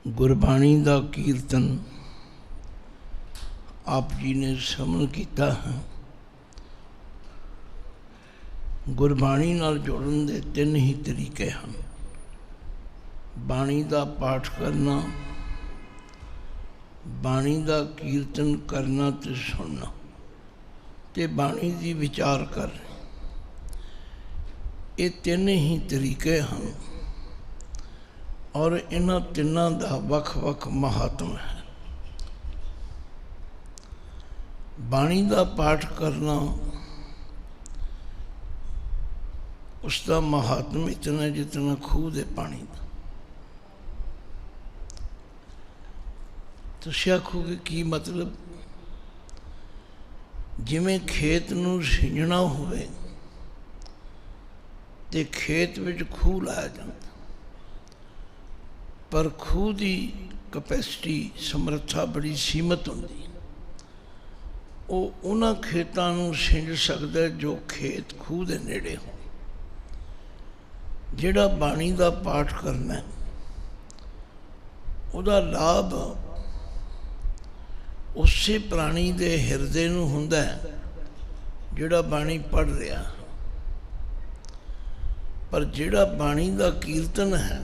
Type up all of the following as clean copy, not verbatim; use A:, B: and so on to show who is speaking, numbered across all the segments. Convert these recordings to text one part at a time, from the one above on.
A: गुरबाणी का कीर्तन आप जी ने समन किया है। गुरबाणी नाल जोड़न दे तीन ही तरीके हैं। बाणी का पाठ करना, बाणी का कीर्तन करना ते सुनना, ते बाणी की विचार करना। ये तीन ही तरीके हैं और इन्हां तिन्नां दा वख-वख महात्म है। बाणी का पाठ करना, उसका महात्म इतना जितना खूह दे पानी का। तुसीं आखोगे की मतलब? जिवें खेत नूं सिंजना होवे ते खेत विच खूह लाया जाता, पर खूह की कैपेसिटी समर्था बड़ी सीमित होंदी। वो उन्हां खेतां नूं सिंज सकदा जो खेत खूह दे नेड़े हो। जिहड़ा बाणी का पाठ करना है, उहदा लाभ उसे प्राणी दे हिरदे नूं हुंदा है जिहड़ा बाणी पढ़ रहा। पर जिहड़ा बाणी का कीर्तन है,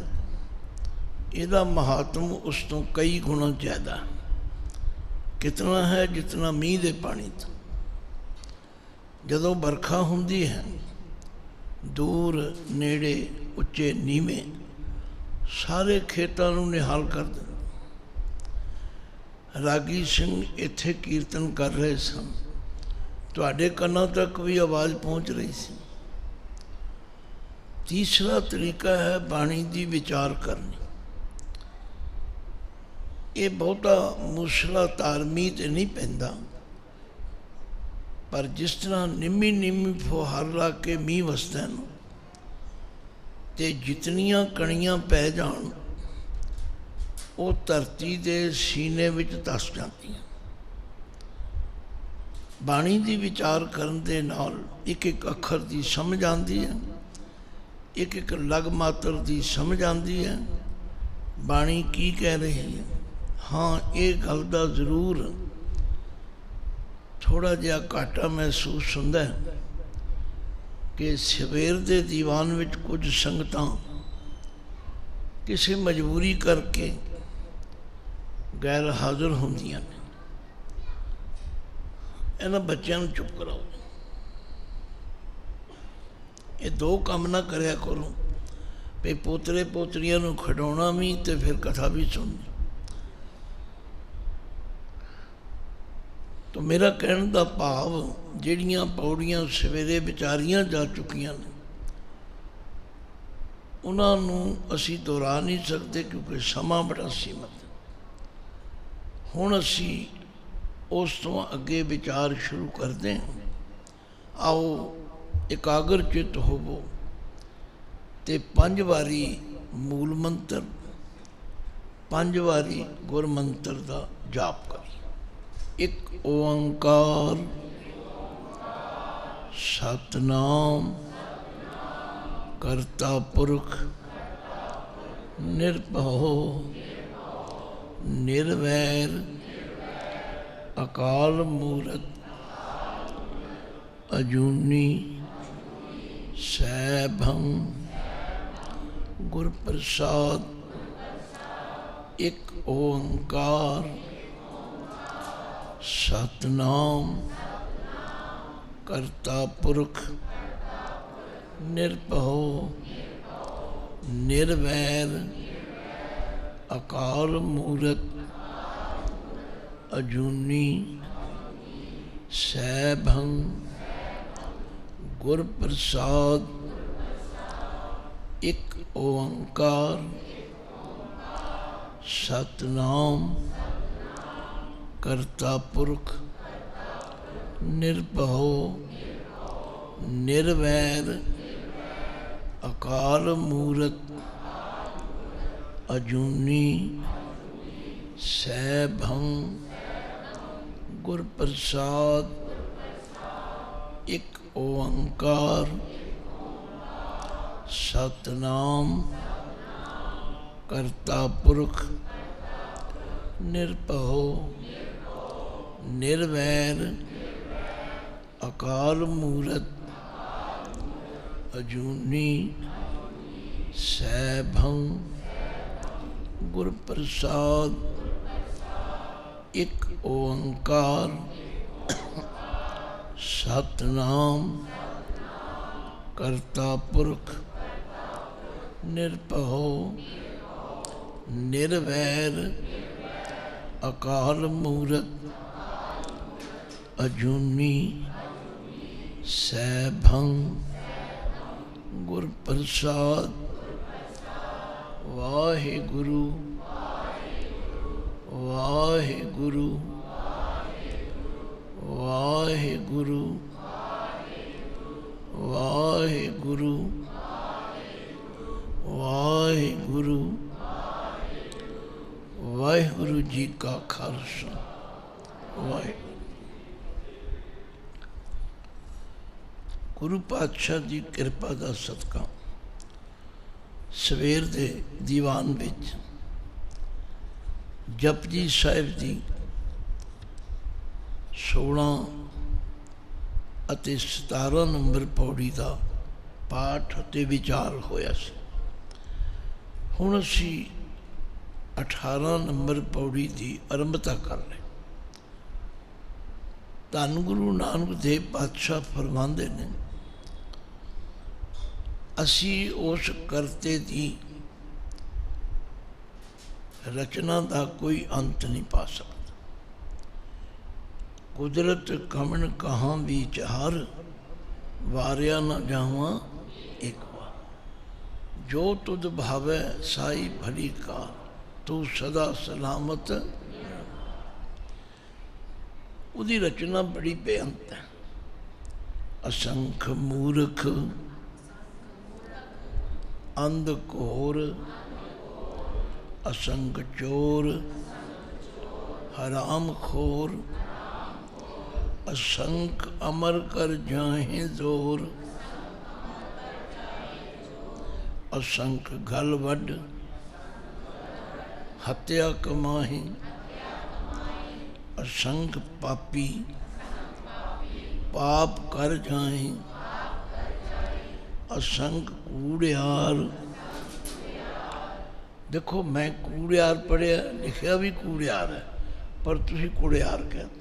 A: इहदा महात्म उस तो कई गुणा ज़्यादा। कितना है? जितना मीह दे पानी था। जदों बरखा हुंदी है, दूर नेड़े उच्चे नीवें सारे खेतां नूं निहाल कर दिंदा। रागी सिंह इत्थे कीर्तन कर रहे सन, तुहाडे कन्नां तक भी आवाज़ पहुँच रही सी। तीसरा तरीका है बाणी की विचार करनी। ये बहुता मूसला तारमी तो नहीं पैंदा, पर जिस तरह निम्मी निम्मी फुहार ला के मीह वसदा है, ते जितनियां कणियां पै जाण वो धरती के सीने विच धस जांदियां। बाणी की विचार करन दे नाल एक एक अखर की समझ आती है, एक एक लग मात्र की समझ आती है। बाणी की कह रही है। हाँ, ये गल का जरूर थोड़ा जिहा घाटा महसूस होंदा है कि सवेर के दीवान विच कुछ संगतां किसी मजबूरी करके गैर हाजिर होंदियां ने। इन्हां बच्चों नूं चुप कराओ। ये दो काम ना करया करो भी पोतरे पोतरियां नूं खिडौणा भी ते फिर कथा भी सुननी। तो मेरा कहने का भाव, जिहड़ियां पौड़ियां सवेरे विचारियां जा चुकियां ने, उन्होंने असी दोहरा नहीं सकते क्योंकि समा बड़ा सीमित है। हुण असी उस तो अगे विचार शुरू करते हैं। आओ एकाग्र चित होवो ते 5 वारी मूल मंत्र, 5 वारी गुर मंत्र का जाप करिए। एक ओंकार सतनाम करता पुरख निर्भव निर्वैर अकाल मूरत अजूनी सैभं गुर प्रसाद। एक ओंकार सतनाम करता पुरख निर्भव निर्वैर अकाल मूरत अजूनी सैभं गुर प्रसाद। एक ओंकार सतनाम करता पुरख निर्भव निर्वैर अकाल मूरत अजूनी सैभं गुर प्रसाद। एक ओंकार सतनाम करता पुरख ਨਿਰਭਉ ਨਿਰਵੈਰ ਅਕਾਲ ਮੂਰਤ ਅਜੂਨੀ ਸੈਭੰ ਗੁਰ ਪ੍ਰਸਾਦ ਇੱਕ ਓੰਕਾਰ ਸਤਨਾਮ ਕਰਤਾ ਪੁਰਖ ਨਿਰਭਉ ਨਿਰਵੈਰ ਅਕਾਲ ਮੂਰਤ ਅਜੂਨੀ ਸੈਭੰ ਗੁਰ ਪ੍ਰਸਾਦ ਵਾਹਿਗੁਰੂ ਵਾਹਿਗੁਰੂ ਵਾਹਿਗੁਰੂ ਵਾਹਿਗੁਰੂ ਵਾਹਿਗੁਰੂ ਵਾਹਿਗੁਰੂ ਜੀ ਕਾ ਖਾਲਸਾ ਵਾਹਿਗੁਰੂ। ਗੁਰੂ ਪਾਤਸ਼ਾਹ ਦੀ ਕਿਰਪਾ ਦਾ ਸਦਕਾ ਸਵੇਰ ਦੇ ਦੀਵਾਨ ਵਿੱਚ ਜਪਜੀ ਸਾਹਿਬ ਦੀ 16 ਅਤੇ 17 ਨੰਬਰ ਪੌੜੀ ਦਾ ਪਾਠ ਅਤੇ ਵਿਚਾਰ ਹੋਇਆ ਸੀ। ਹੁਣ ਅਸੀਂ 18 ਨੰਬਰ ਪੌੜੀ ਦੀ ਆਰੰਭਤਾ ਕਰ ਲਈ। ਧੰਨ ਗੁਰੂ ਨਾਨਕ ਦੇਵ ਪਾਤਸ਼ਾਹ ਫਰਮਾਉਂਦੇ ਨੇ, ਅਸੀਂ ਉਸ ਕਰਤੇ ਦੀ ਰਚਨਾ ਦਾ ਕੋਈ ਅੰਤ ਨਹੀਂ ਪਾ ਸਕਦੇ। ਕੁਦਰਤ ਕਮਣ ਕਹਾਂ ਵਿਚਾਰ, ਵਾਰਿਆ ਨਾ ਜਾਵਾਂ ਇੱਕ ਵਾਰ। ਜੋ ਤੁਧ ਭਾਵੈ ਸਾਈ ਭਲੀ ਕਾਰ, ਤੂੰ ਸਦਾ ਸਲਾਮਤ। ਉਹਦੀ ਰਚਨਾ ਬੜੀ ਬੇਅੰਤ ਹੈ। ਅਸੰਖ ਮੂਰਖ ਅੰਧ ਘੋਰ, ਅਸੰਖ ਚੋਰ ਹਰਾਮ ਖੋਰ, असंख अमर कर जाहे जोर, असंख गल वड हत्या कमाही, असंख पापी पाप कर जाहे, असंख कूड़ियार। देखो मैं कूड़ियार पढ़िया, लिखिया भी कूड़ियार है, पर तुसी कूड़ियार कहते,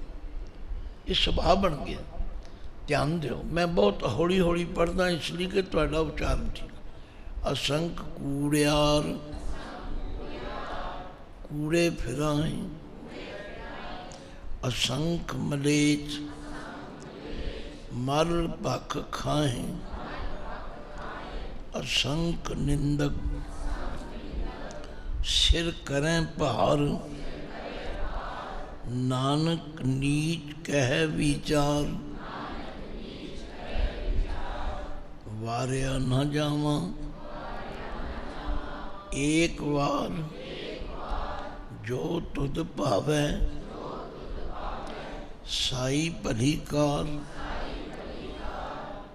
A: ये सुभाव बन गया। ध्यान दो, मैं बहुत हौली हौली पढ़दा इसलिए कि तुहाडा उच्चारण ठीक। असंख कूड़ियार कूड़े फिराएं, असंख मलेच मर भख खाएं, असंख निंदक सिर करें भार, नानक नीच कह विचार, वारिया न जावा एक बार, जो तुध भावै साई भली कार,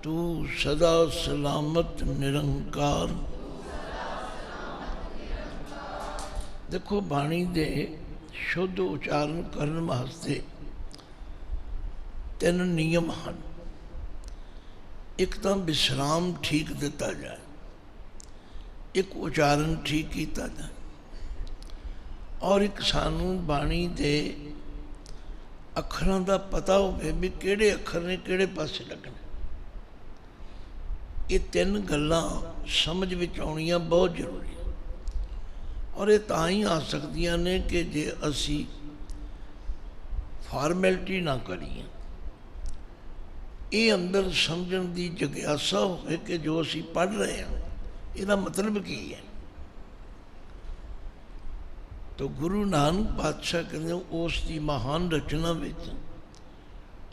A: तू सदा सलामत निरंकार। देखो बाणी दे शुद्ध उच्चारण करने वास्ते 3 नियम हैं। एक तो विश्राम ठीक दिता जाए, एक उच्चारण ठीक किया जाए, और एक सानू बाणी दे अखरां दा पता होवे भी किहड़े अखर ने किहड़े पासे लगने। ये 3 गल्लां समझ विच आउणियां बहुत जरूरी है, और ये तां ही आ सकदियां ने कि जे असी फॉर्मैलिटी ना करिए, ये अंदर समझण दी जिज्ञासा होवे कि जो असी पढ़ रहे हैं इसका मतलब की है। तो गुरु नानक पातशाह कहते उस दी महान रचना विच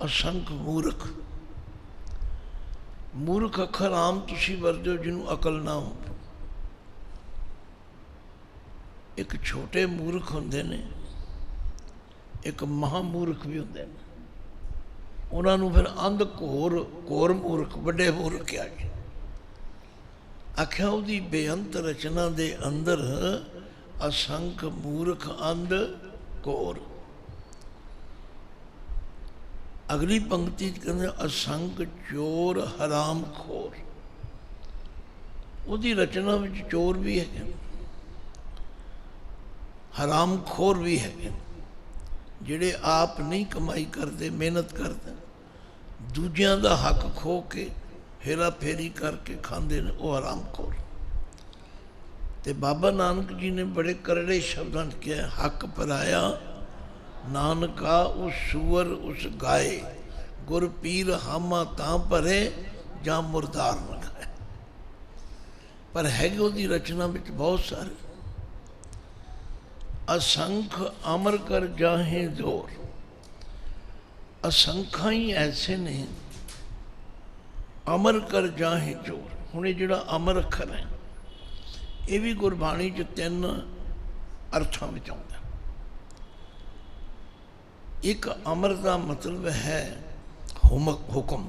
A: असंख मूर्ख, मूर्ख अखर आम तुसी वरतो जिन्हों अकल ना हो। एक छोटे मूर्ख होंदे ने, एक महामूर्ख भी होंदे ने। उन्होंने फिर अंध घोर घोर मूर्ख बड़े मूर्ख क्या आख्या। उसकी बेअंत रचना दे अंदर असंख मूर्ख अंध घोर। अगली पंक्ति कहते असंख चोर हराम खोर। उसकी रचना में चोर भी है, हराम खोर भी है, जिहड़े आप नहीं कमाई करते, मेहनत करते, दूजियां दा हक खो के हेरा फेरी करके खांदे ने, वो हराम खोर। ते बाबा नानक जी ने बड़े करड़े शब्दां च कहा, हक पराया नानका उस सूअर उस गाए, गुर पीर हामा तां भरे जां मुरदार न खाए। पर हैगे उसकी रचना में बहुत सारे। असंख अमर कर जाहे जोर। असंख्या ही ऐसे ने अमर कर जाहे जोर। हुण ये जिहड़ा अमर अखर है ये भी गुरबाणी च 3 अर्थां में आउंदा। एक अमर का मतलब है हुक्म,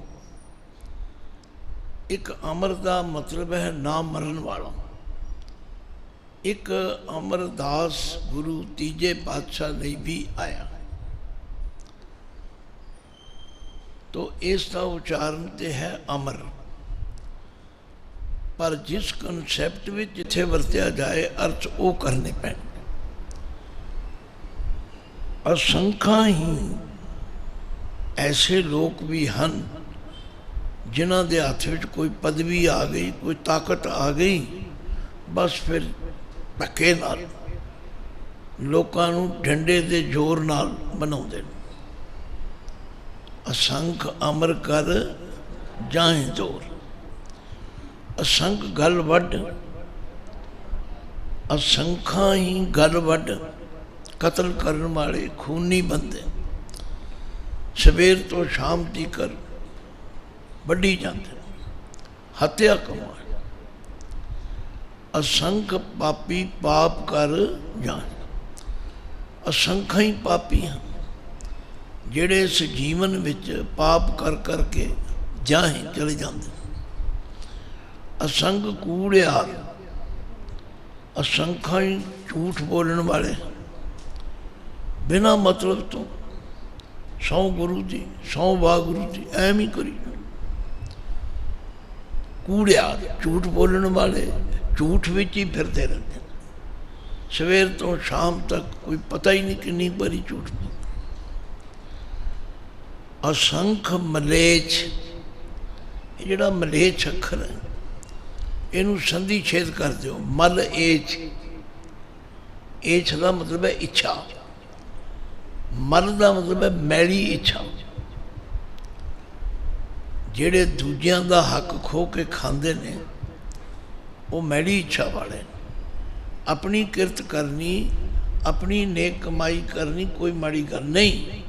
A: एक अमर का मतलब है ना मरण वाला। एक अमरदास गुरु तीजे पातशाह लिए भी आया। तो इसका उच्चारण तो है अमर, पर जिस कंसैप्ट में जिथे वरत्या जाए अर्थ वो करने पैण। असंख्या ही ऐसे लोग भी हैं जिन्हां दे हथ विच कोई पदवी आ गई, कोई ताकत आ गई, बस फिर धक्के नाल लोकां नूं डंडे दे जोर नाल बनाउंदे ने। असंख अमर कर जाए जोर। असंख गल वड, असंख्या ही गल वड कतल करने वाले खूनी बंदे सवेर तो शाम तीकर वड्डी जाते, हत्या कमा। असंख पापी पाप कर जान। असंख्या ही पापी हैं जेड़े इस जीवन विच पाप कर करके जाहे चले जाते। असंख कूड़ियार, असंख्या ही झूठ बोलने वाले बिना मतलब तो सौ गुरु जी सौ वागुरु जी एम ही करी। कूड़ियार झूठ बोलने वाले झूठ विच ही फिरते रहते हैं, सवेर तो शाम तक कोई पता ही नहीं कितनी बारी झूठ बोल। असंख मलेच, ये जिहड़ा मलेच अखर है इनू संधि छेद कर दो। मल एच, एच का मतलब है इच्छा, मल का मतलब है मैली इच्छा। जेड़े दूजियां दा हक खो के खांदे ने वो मैली इच्छा वाले। अपनी किरत करनी, अपनी नेक कमाई करनी कोई माड़ी गल नहीं,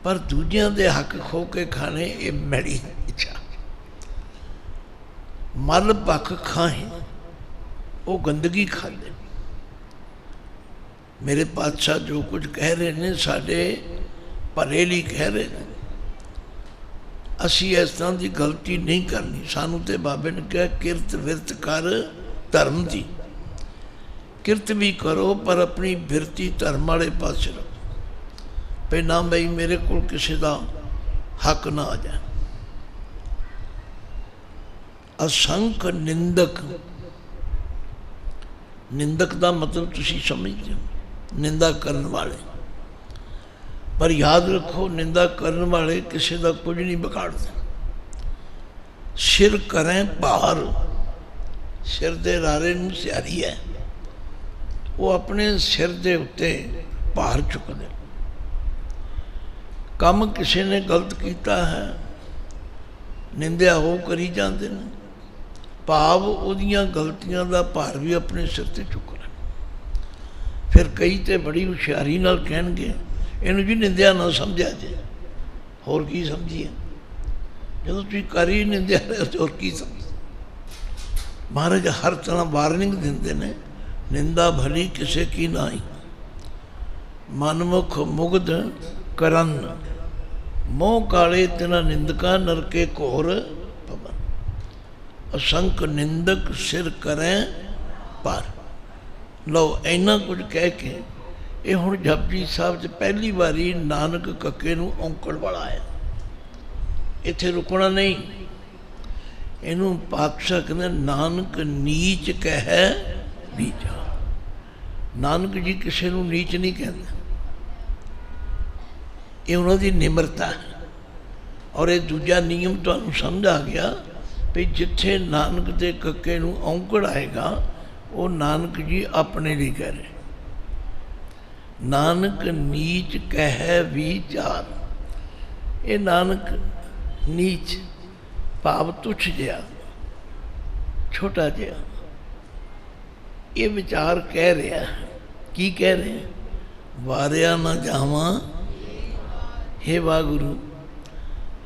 A: पर दूजियां दे हक खो के खाने ये मैली इच्छा। मल पख खाए वो गंदगी खाते। मेरे पातशाह जो कुछ कह रहे हैं साडे भले लिए कह रहे हैं। असी इस तरह की गलती नहीं करनी। सानू तो बाबे ने कहा किरत विरत कर धर्म की। किरत भी करो पर अपनी बिरती धर्म वाले पास रखो, पे ना बई मेरे को किसी का हक ना आ जाए। असंख निंदक, निंदक का मतलब तुसी समझते हो, निंदा करने वाले। पर याद रखो निंदा करने वाले किसी का कुछ नहीं बिगाड़ते। सिर करें भार, सिर दे रारे नूं सियारी है, वो अपने सिर दे उत्ते भार चुकते। काम किसी ने गलत किया है निंदिया वो करी जाते हैं, भाव उहदियां गलतियां का भार भी अपने सिर ते चुकना। फिर कई तो बड़ी हुशियारी नाल कहणगे इनू जी निंदिया ना समझा जे, होर की समझिए, जो तुम कर ही निंदिया रहे होर की समझ। महाराज हर तरह वार्निंग देंदे ने, निंदा भली किसे की नाई, मनमुख मुग्ध करन, मोह काले तिना निंदका नरके घोर पवन। असंख निंदक सिर करें पर। लो इन्ना कुछ कह के ये हुण जपजी साहब च पहली बारी नानक कक्के नूं औंकड़ वाला है। इत्थे रुकना नहीं, इनू पातशाह कहते नानक नीच कह नीचा। नानक जी किसी नूं नीच नहीं कहते, ये उन्हों की निमरता है। और ये दूजा नियम तुहानूं समझ आ गया भी जिथे नानक के कक्के नूं औंकड़ आएगा वो नानक जी अपने लिए कह रहे। नानक नीच कह विचार, ये नानक नीच भाव तुच्छ जिहा छोटा जिहा ये विचार कह रहा है। की कह रहे हैं? वारिया ना जावा हे वागुरु,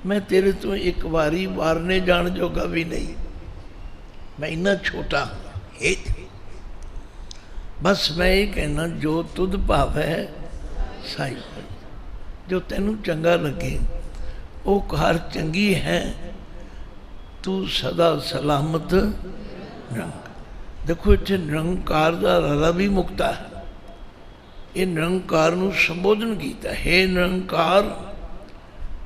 A: मैं तेरे तो एक बारी वारने जान जोगा भी नहीं, मैं इन्ना छोटा हे। बस मैं ये कहना जो तुद भावै साई भाई, जो तेनू चंगा लगे वो कार चंगी है, तू सदा सलामत निरंकार। देखो इत्थे निरंकार का रला भी मुक्ता है। ये निरंकार नूं संबोधन किया, हे निरंकार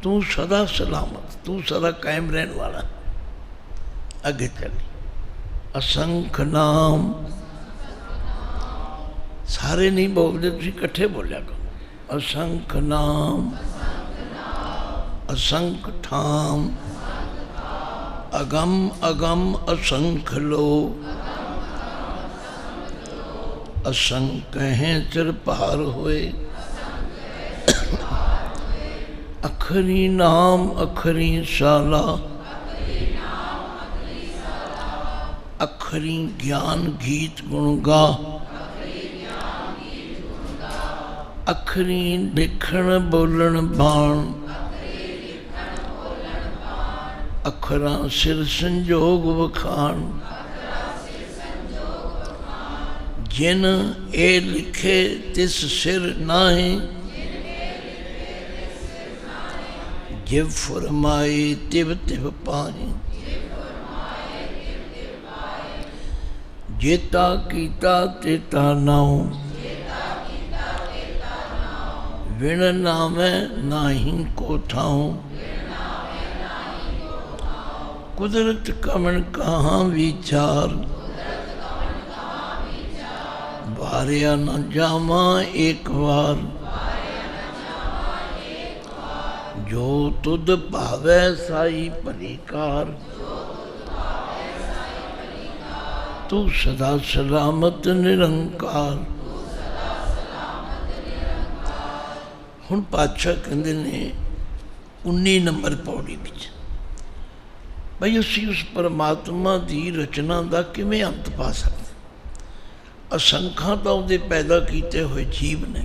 A: तू सदा सलामत, तू सदा कायम रहने वाला। अगे चली असंख नाम, सारे नहीं बोलते, तुसीं इकट्ठे बोलिया करो। असंख नाम असंख ठाम, अगम अगम असंख लो, असंख हैं चिर पार होए। अखरी नाम अखरी शाला, अखरी ज्ञान गीत गुण गा, अखरी लिखण बोलन बाण, अखरा सिर संजोग वखाण। जिन ए लिखे तिस सिर नाहे, जिव फरमाए तिव तिव पाए। जेता कीता तेता नाउ, विण नामै नाही को ठाऊं। कुदरत कमन कहाँ विचार, वारिया न जावा एक बार। जो तुद भावै साई परिकार, तू सदा सलामत निरंकार। हुण पातशाह कहते ने 19 नंबर पौड़ी विच भाई असी उस परमात्मा की रचना का किवें अंत पा सकते। असंख्या तो उहदे पैदा किए हुए जीव ने,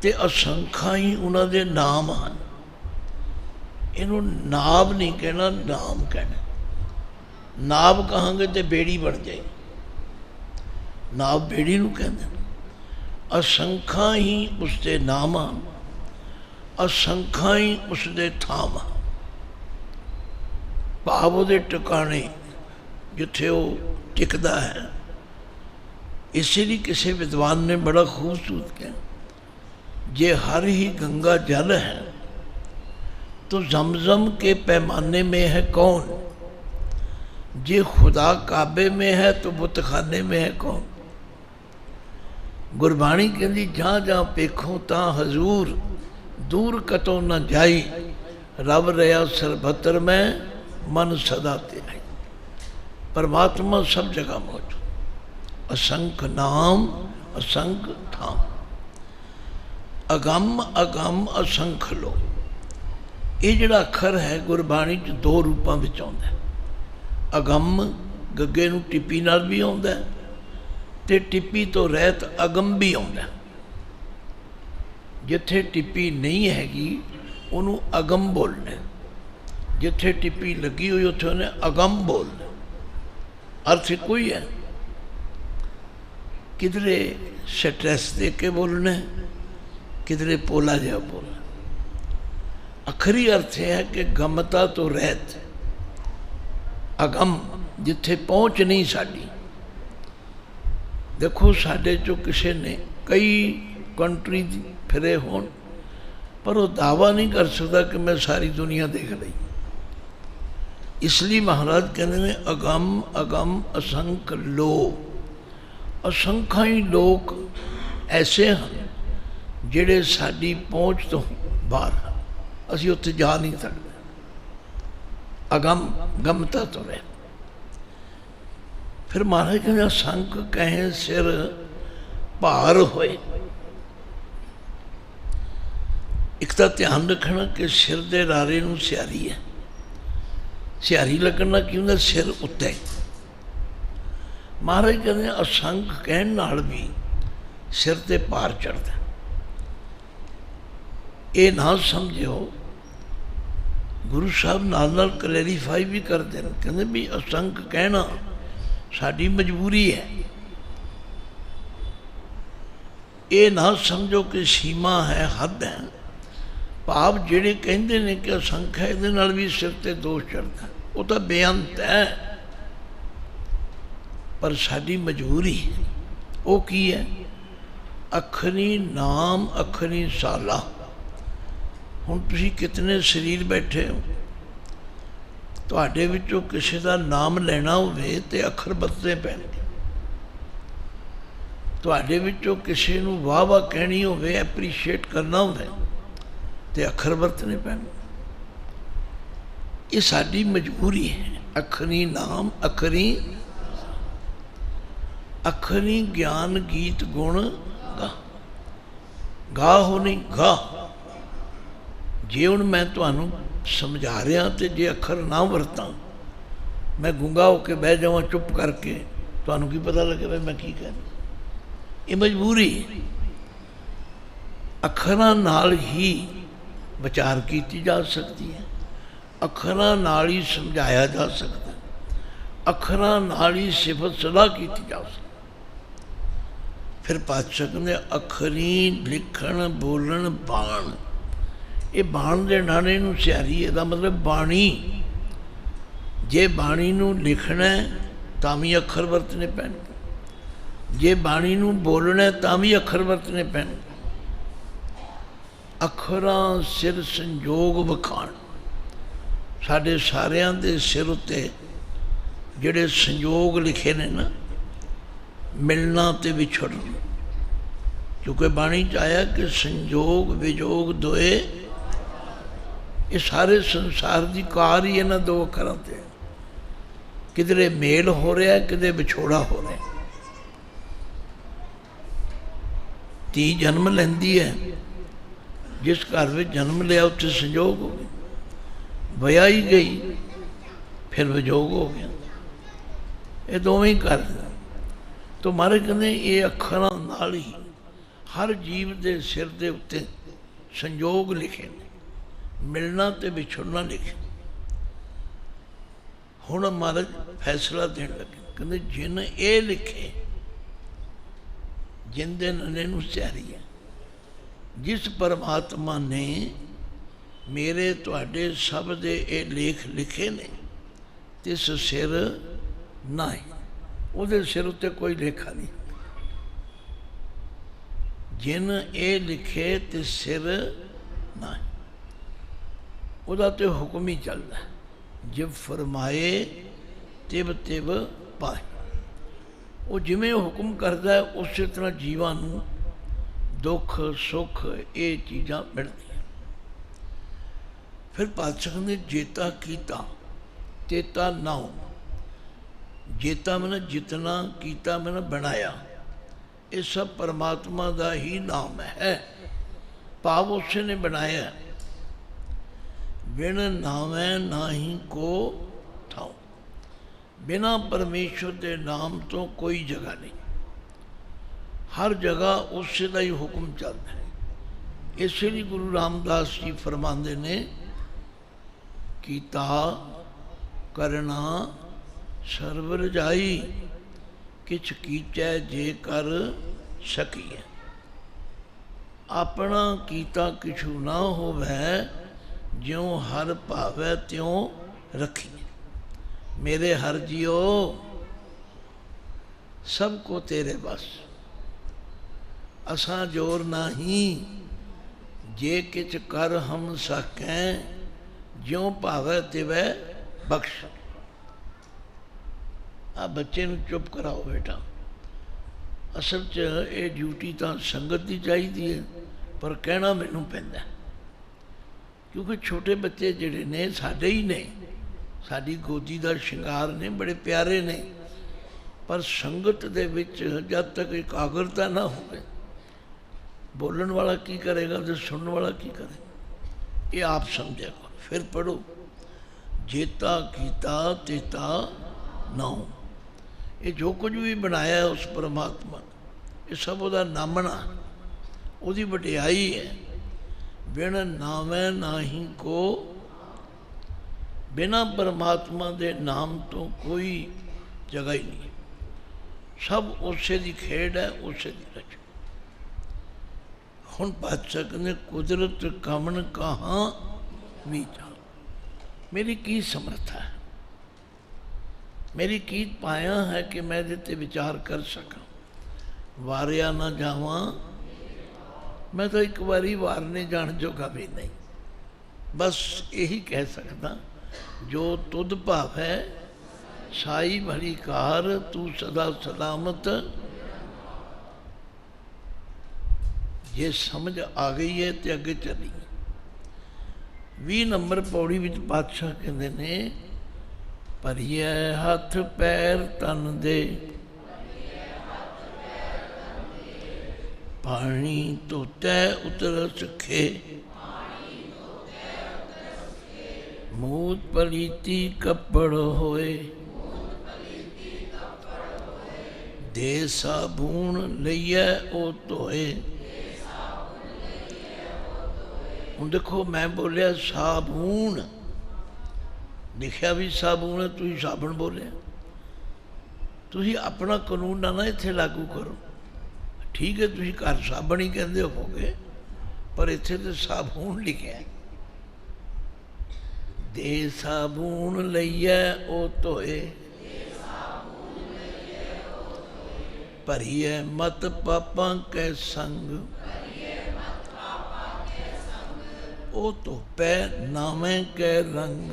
A: ते असंख्या ही उन्होंने नाम हैं। इनू नाम नहीं कहना, नाम कहना। नाव कहांगे तो बेड़ी बन जाए, नाव बेड़ी नूं कहंदे। असंख्या ही उसके नाम हैं, असंख्या ही उसके थाम हैं। भाव उहदे टिकाणे जिथे वो टिकदा है। इसीलिए किसी विद्वान ने बड़ा खूबसूरत कहा, जे हर ही गंगा जल है तो जमजम के पैमाने में है कौन। जे खुदा काबे में है तो बुतखाने में है कौन। गुरबाणी कहती जहाँ जहाँ पेखो ता हजूर, दूर कतो न जाई। रब रहा सरबतर में मन सदा तेरा। परमात्मा सब जगह मौजूद। असंख नाम असंख ठाम, अगम अगम असंख लो। ये जिहड़ा अखर है गुरबाणी च 2 रूपों में आउंदा है। अगम गग्गे नूं टिप्पी नाल भी आउंदा है, ते टिप्पी तो रहत अगम भी आउंदा है। जिथे टिप्पी नहीं हैगी उन्हों अगम बोलना, जिथे टिप्पी लगी हुई उत्थे उन्हें अगम बोलना। अर्थ कोई है, किधरे स्ट्रेस दे के बोलना, किधरे पोला जहा बोलना। आखिरी अर्थ है कि गमता तो रहत, अगम जिथे पहुँच नहीं साड़ी। देखो साढ़े चो किसी ने कई कंट्री फिरे होन, पर वो दावा नहीं कर सकता कि मैं सारी दुनिया देख ली। इसलिए महाराज कहते हैं अगम अगम असंख्य लो, असंख्या ही लोग ऐसे हैं ਜਿਹੜੇ ਸਾਡੀ पहुँच तो बाहर ਅਸੀਂ ਉੱਥੇ जा नहीं सकते। अगम गमता तो रहे। फिर महाराज कहते असंख कहें सिर भार होए। एक तो ध्यान रखना कि सिर के रारे नूं सियारी है, सियारी लगना की होंदा सिर उत्ते। महाराज कहते असंख कहण नाल भी सिर ते भार चढ़ता। ये ना समझो, गुरु साहब नाल नाल क्लैरीफाई भी करते हैं, कहते भी असंख कहना साड़ी मजबूरी है। ये ना समझो कि सीमा है, हद है। भाव जेड़े कहते हैं कि असंख है ये भी सिर ते दोष चढ़ता, वो तो बेअंत है, पर साड़ी मजबूरी है। वो की है? अखरी नाम अखरी साला। हुण तुसीं कितने शरीर बैठे हो, तुहाडे विचों किसी का नाम लेना होवे ते अखर बदलने पैणगे। तुहाडे विचों किसी नूं वाह वाह कहनी होवे, एप्रीशिएट करना होवे ते अखर वरतने पैणगे। ये साडी मजबूरी है। अखरी नाम अखरी, अखरी ज्ञान गीत गुण गा, गा हो नहीं गा। जे हुण मैं तुहानूं समझा रहा तो जे अखर ना वरतां, मैं गूंगा होकर बह जावां चुप करके, तुहानूं की पता लगे भाई मैं की कह रहा। ये मजबूरी। अखरां नाल ही विचार की जा सकती है, अखरां नाल ही समझाया जा सकता है, अखरां नाल ही सिफत सलाह की जा सकती। फिर पातशाह कहते अखरी लिखण बोलण बाण। ये बाण के नाने नूं सियारी, इसका मतलब बाणी। जे बाणी नूं लिखना तां भी अखर वरतने पैणगे, जे बाणी नूं बोलना तां भी अखर वरतने पैणगे। अखरां सिर संजोग विखाण। साडे सारियां दे सिर उत्ते जिहड़े संजोग लिखे ने ना, मिलना ते विछड़ना, क्योंकि बाणी च आया कि संजोग विजोग दोए। ये सारे संसार की कार ही इन्हां दो अखरां ते। किधरे मेल हो रहा है, किधरे विछोड़ा हो रहा है। धी जन्म लैंदी है, जिस घर में जन्म लिया उत्थे संजोग हो गया, वयाई गई फिर विजोग हो गया। ये दोवें ही कर। तो महाराज कहते ये अखरां नाल ही हर जीव के सिर के उत्ते संजोग लिखे ने, मिलना ते विछुड़ना लिखे। हुण महाराज फैसला देन लगे, कहते जिन ये लिखे, जिन दे नने नूं सियारी है, जिस परमात्मा ने मेरे तुहाडे सब दे ये लेख लिखे ने, तिस सिर ना है। उहदे सिर उत्ते कोई लेखा नहीं। जिन ये लिखे ते सिर ना है, उहदा ते हुक्म ही चलता है। जब फरमाए तिब तिब पाए। वो जिमें हुक्म करता है उस तरह जीवां नूं दुख सुख ये चीज़ां मिलदियां। फिर पातशाह ने जेता कीता तेता नाउ। जेता मैंने जितना, कीता मैंने बनाया। ये सब परमात्मा का ही नाम है, भाव उसे ने बनाया। बिन नामै नाही को थाओ। बिना परमेश्वर के नाम तो कोई जगह नहीं, हर जगह उस का ही हुक्म चलता है। इसलिए गुरु रामदास जी फरमाते ने कीता करना सर्व रजाई, किछ कीचै जे कर सकीए। अपना कीता किछु ना होवै, ज्यों हर भावै त्यों रखिए। मेरे हर जियो सबको तेरे बस। असां जोर नाही, जे किच कर हम सकें, ज्यों भावै तिवै बख्श। आ बच्चे नूं चुप कराओ बेटा। असल च ये ड्यूटी तो संगत की चाहिए है, पर कहना मैनू पैंदा, क्योंकि छोटे बच्चे जिहड़े ने साडे ही ने, साडी गोदी का शिंगार ने, बड़े प्यारे ने, पर संगत दे विच जब तक एकाग्रता ना होवे, बोलन वाला की करेगा तो सुनने वाला की करेगा, ये आप समझे। फिर पढ़ो, जेता कीता तेता नाउ। ये जो कुछ भी बनाया है उस परमात्मा ने, ये सब उसका नामना, उसकी वडियाई है। बिन नामै नाही को, बिना परमात्मा के नाम तो कोई जगह ही नहीं, सब उसे की खेड है, उसे की रच। हुण बादशाह कहते कुदरत कमन कहाँ मीठा, मेरी की समर्था है, मेरी की पाया है कि मैं इहदे विचार कर सका। वारिया ना जावा, मैं तो एक बारी वारने जान जोगा भी नहीं, बस यही कह सकता, जो तुद भावै साई भली कार, तू सदा सलामत। जे समझ आ गई है तो अगे चली। 20 नंबर पौड़ी विच बादशाह कहते ने, भरिए हथ पैर तन दे, पानी तो तय उतर सखे, मूत पलीती कपड़ होए, दे साबून लइए ओ धोए। हुण देखो मैं बोलिया साबून, लिखिया भी साबून है, तुसीं साबण बोलिया। तुसीं अपना कानून ना इत्थे लागू करो। ठीक है, तुसीं घर साबण ही कहते होवोगे, पर इत्थे तो साबून लिखिया है। दे साबून लइए ओ धोए, भरिए मत पापां कै संग, ओ तो पै नामे कै रंग।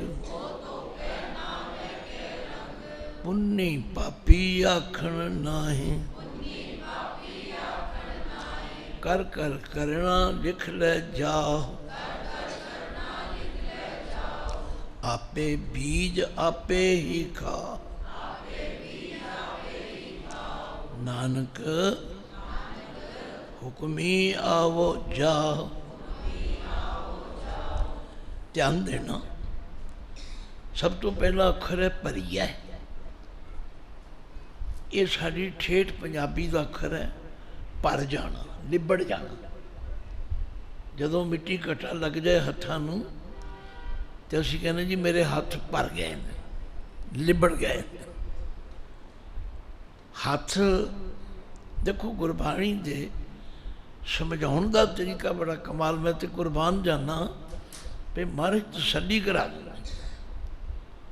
A: पुन्नी पापी आखण नाहीं, कर कर करना लिख ले जाओ, आपे बीज आपे ही खा, नानक हुक्मी आवो जाओ। ध्यान देना, सब तो पहला अखर है भरिया। ये साड़ी ठेठ पंजाबी का अखर है, भर जाना, लिबड़ जाना। जदों मिट्टी घटा लग जाए हत्थां नूं तो असीं कहने जी मेरे हथ भर गए ने, लिबड़ गए। हथ देखो गुरबाणी दे समझाउण दा तरीका बड़ा कमाल। मैं तो कुर्बान जाना पे महाराज तसल्ली करा देना।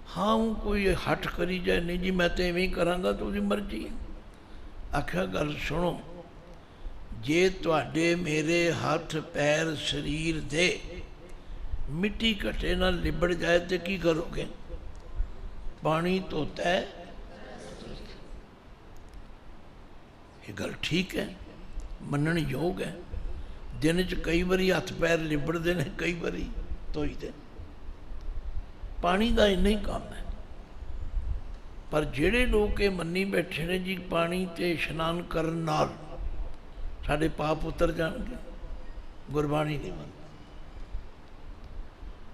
A: हाँ हूँ कोई हट करी जाए, नहीं जी मैं तो इवें ही कराँगा तो उसकी मर्जी है। आख्या गल सुनो, जे तुहाडे मेरे हथ पैर शरीर दे मिट्टी घटे ना लिबड़ जाए तो की करोगे? पानी धोता है। ये गल ठीक है, मनन योग है। दिन च कई बारी हथ पैर लिबड़ते हैं, कई बारी धोईदे। पानी का इन्ना ही काम है। पर जिहड़े लोग ये मन्नी बैठे ने जी पानी ते इशनान करन नाल साडे पाप उतर जाणगे, गुरबाणी नहीं मन।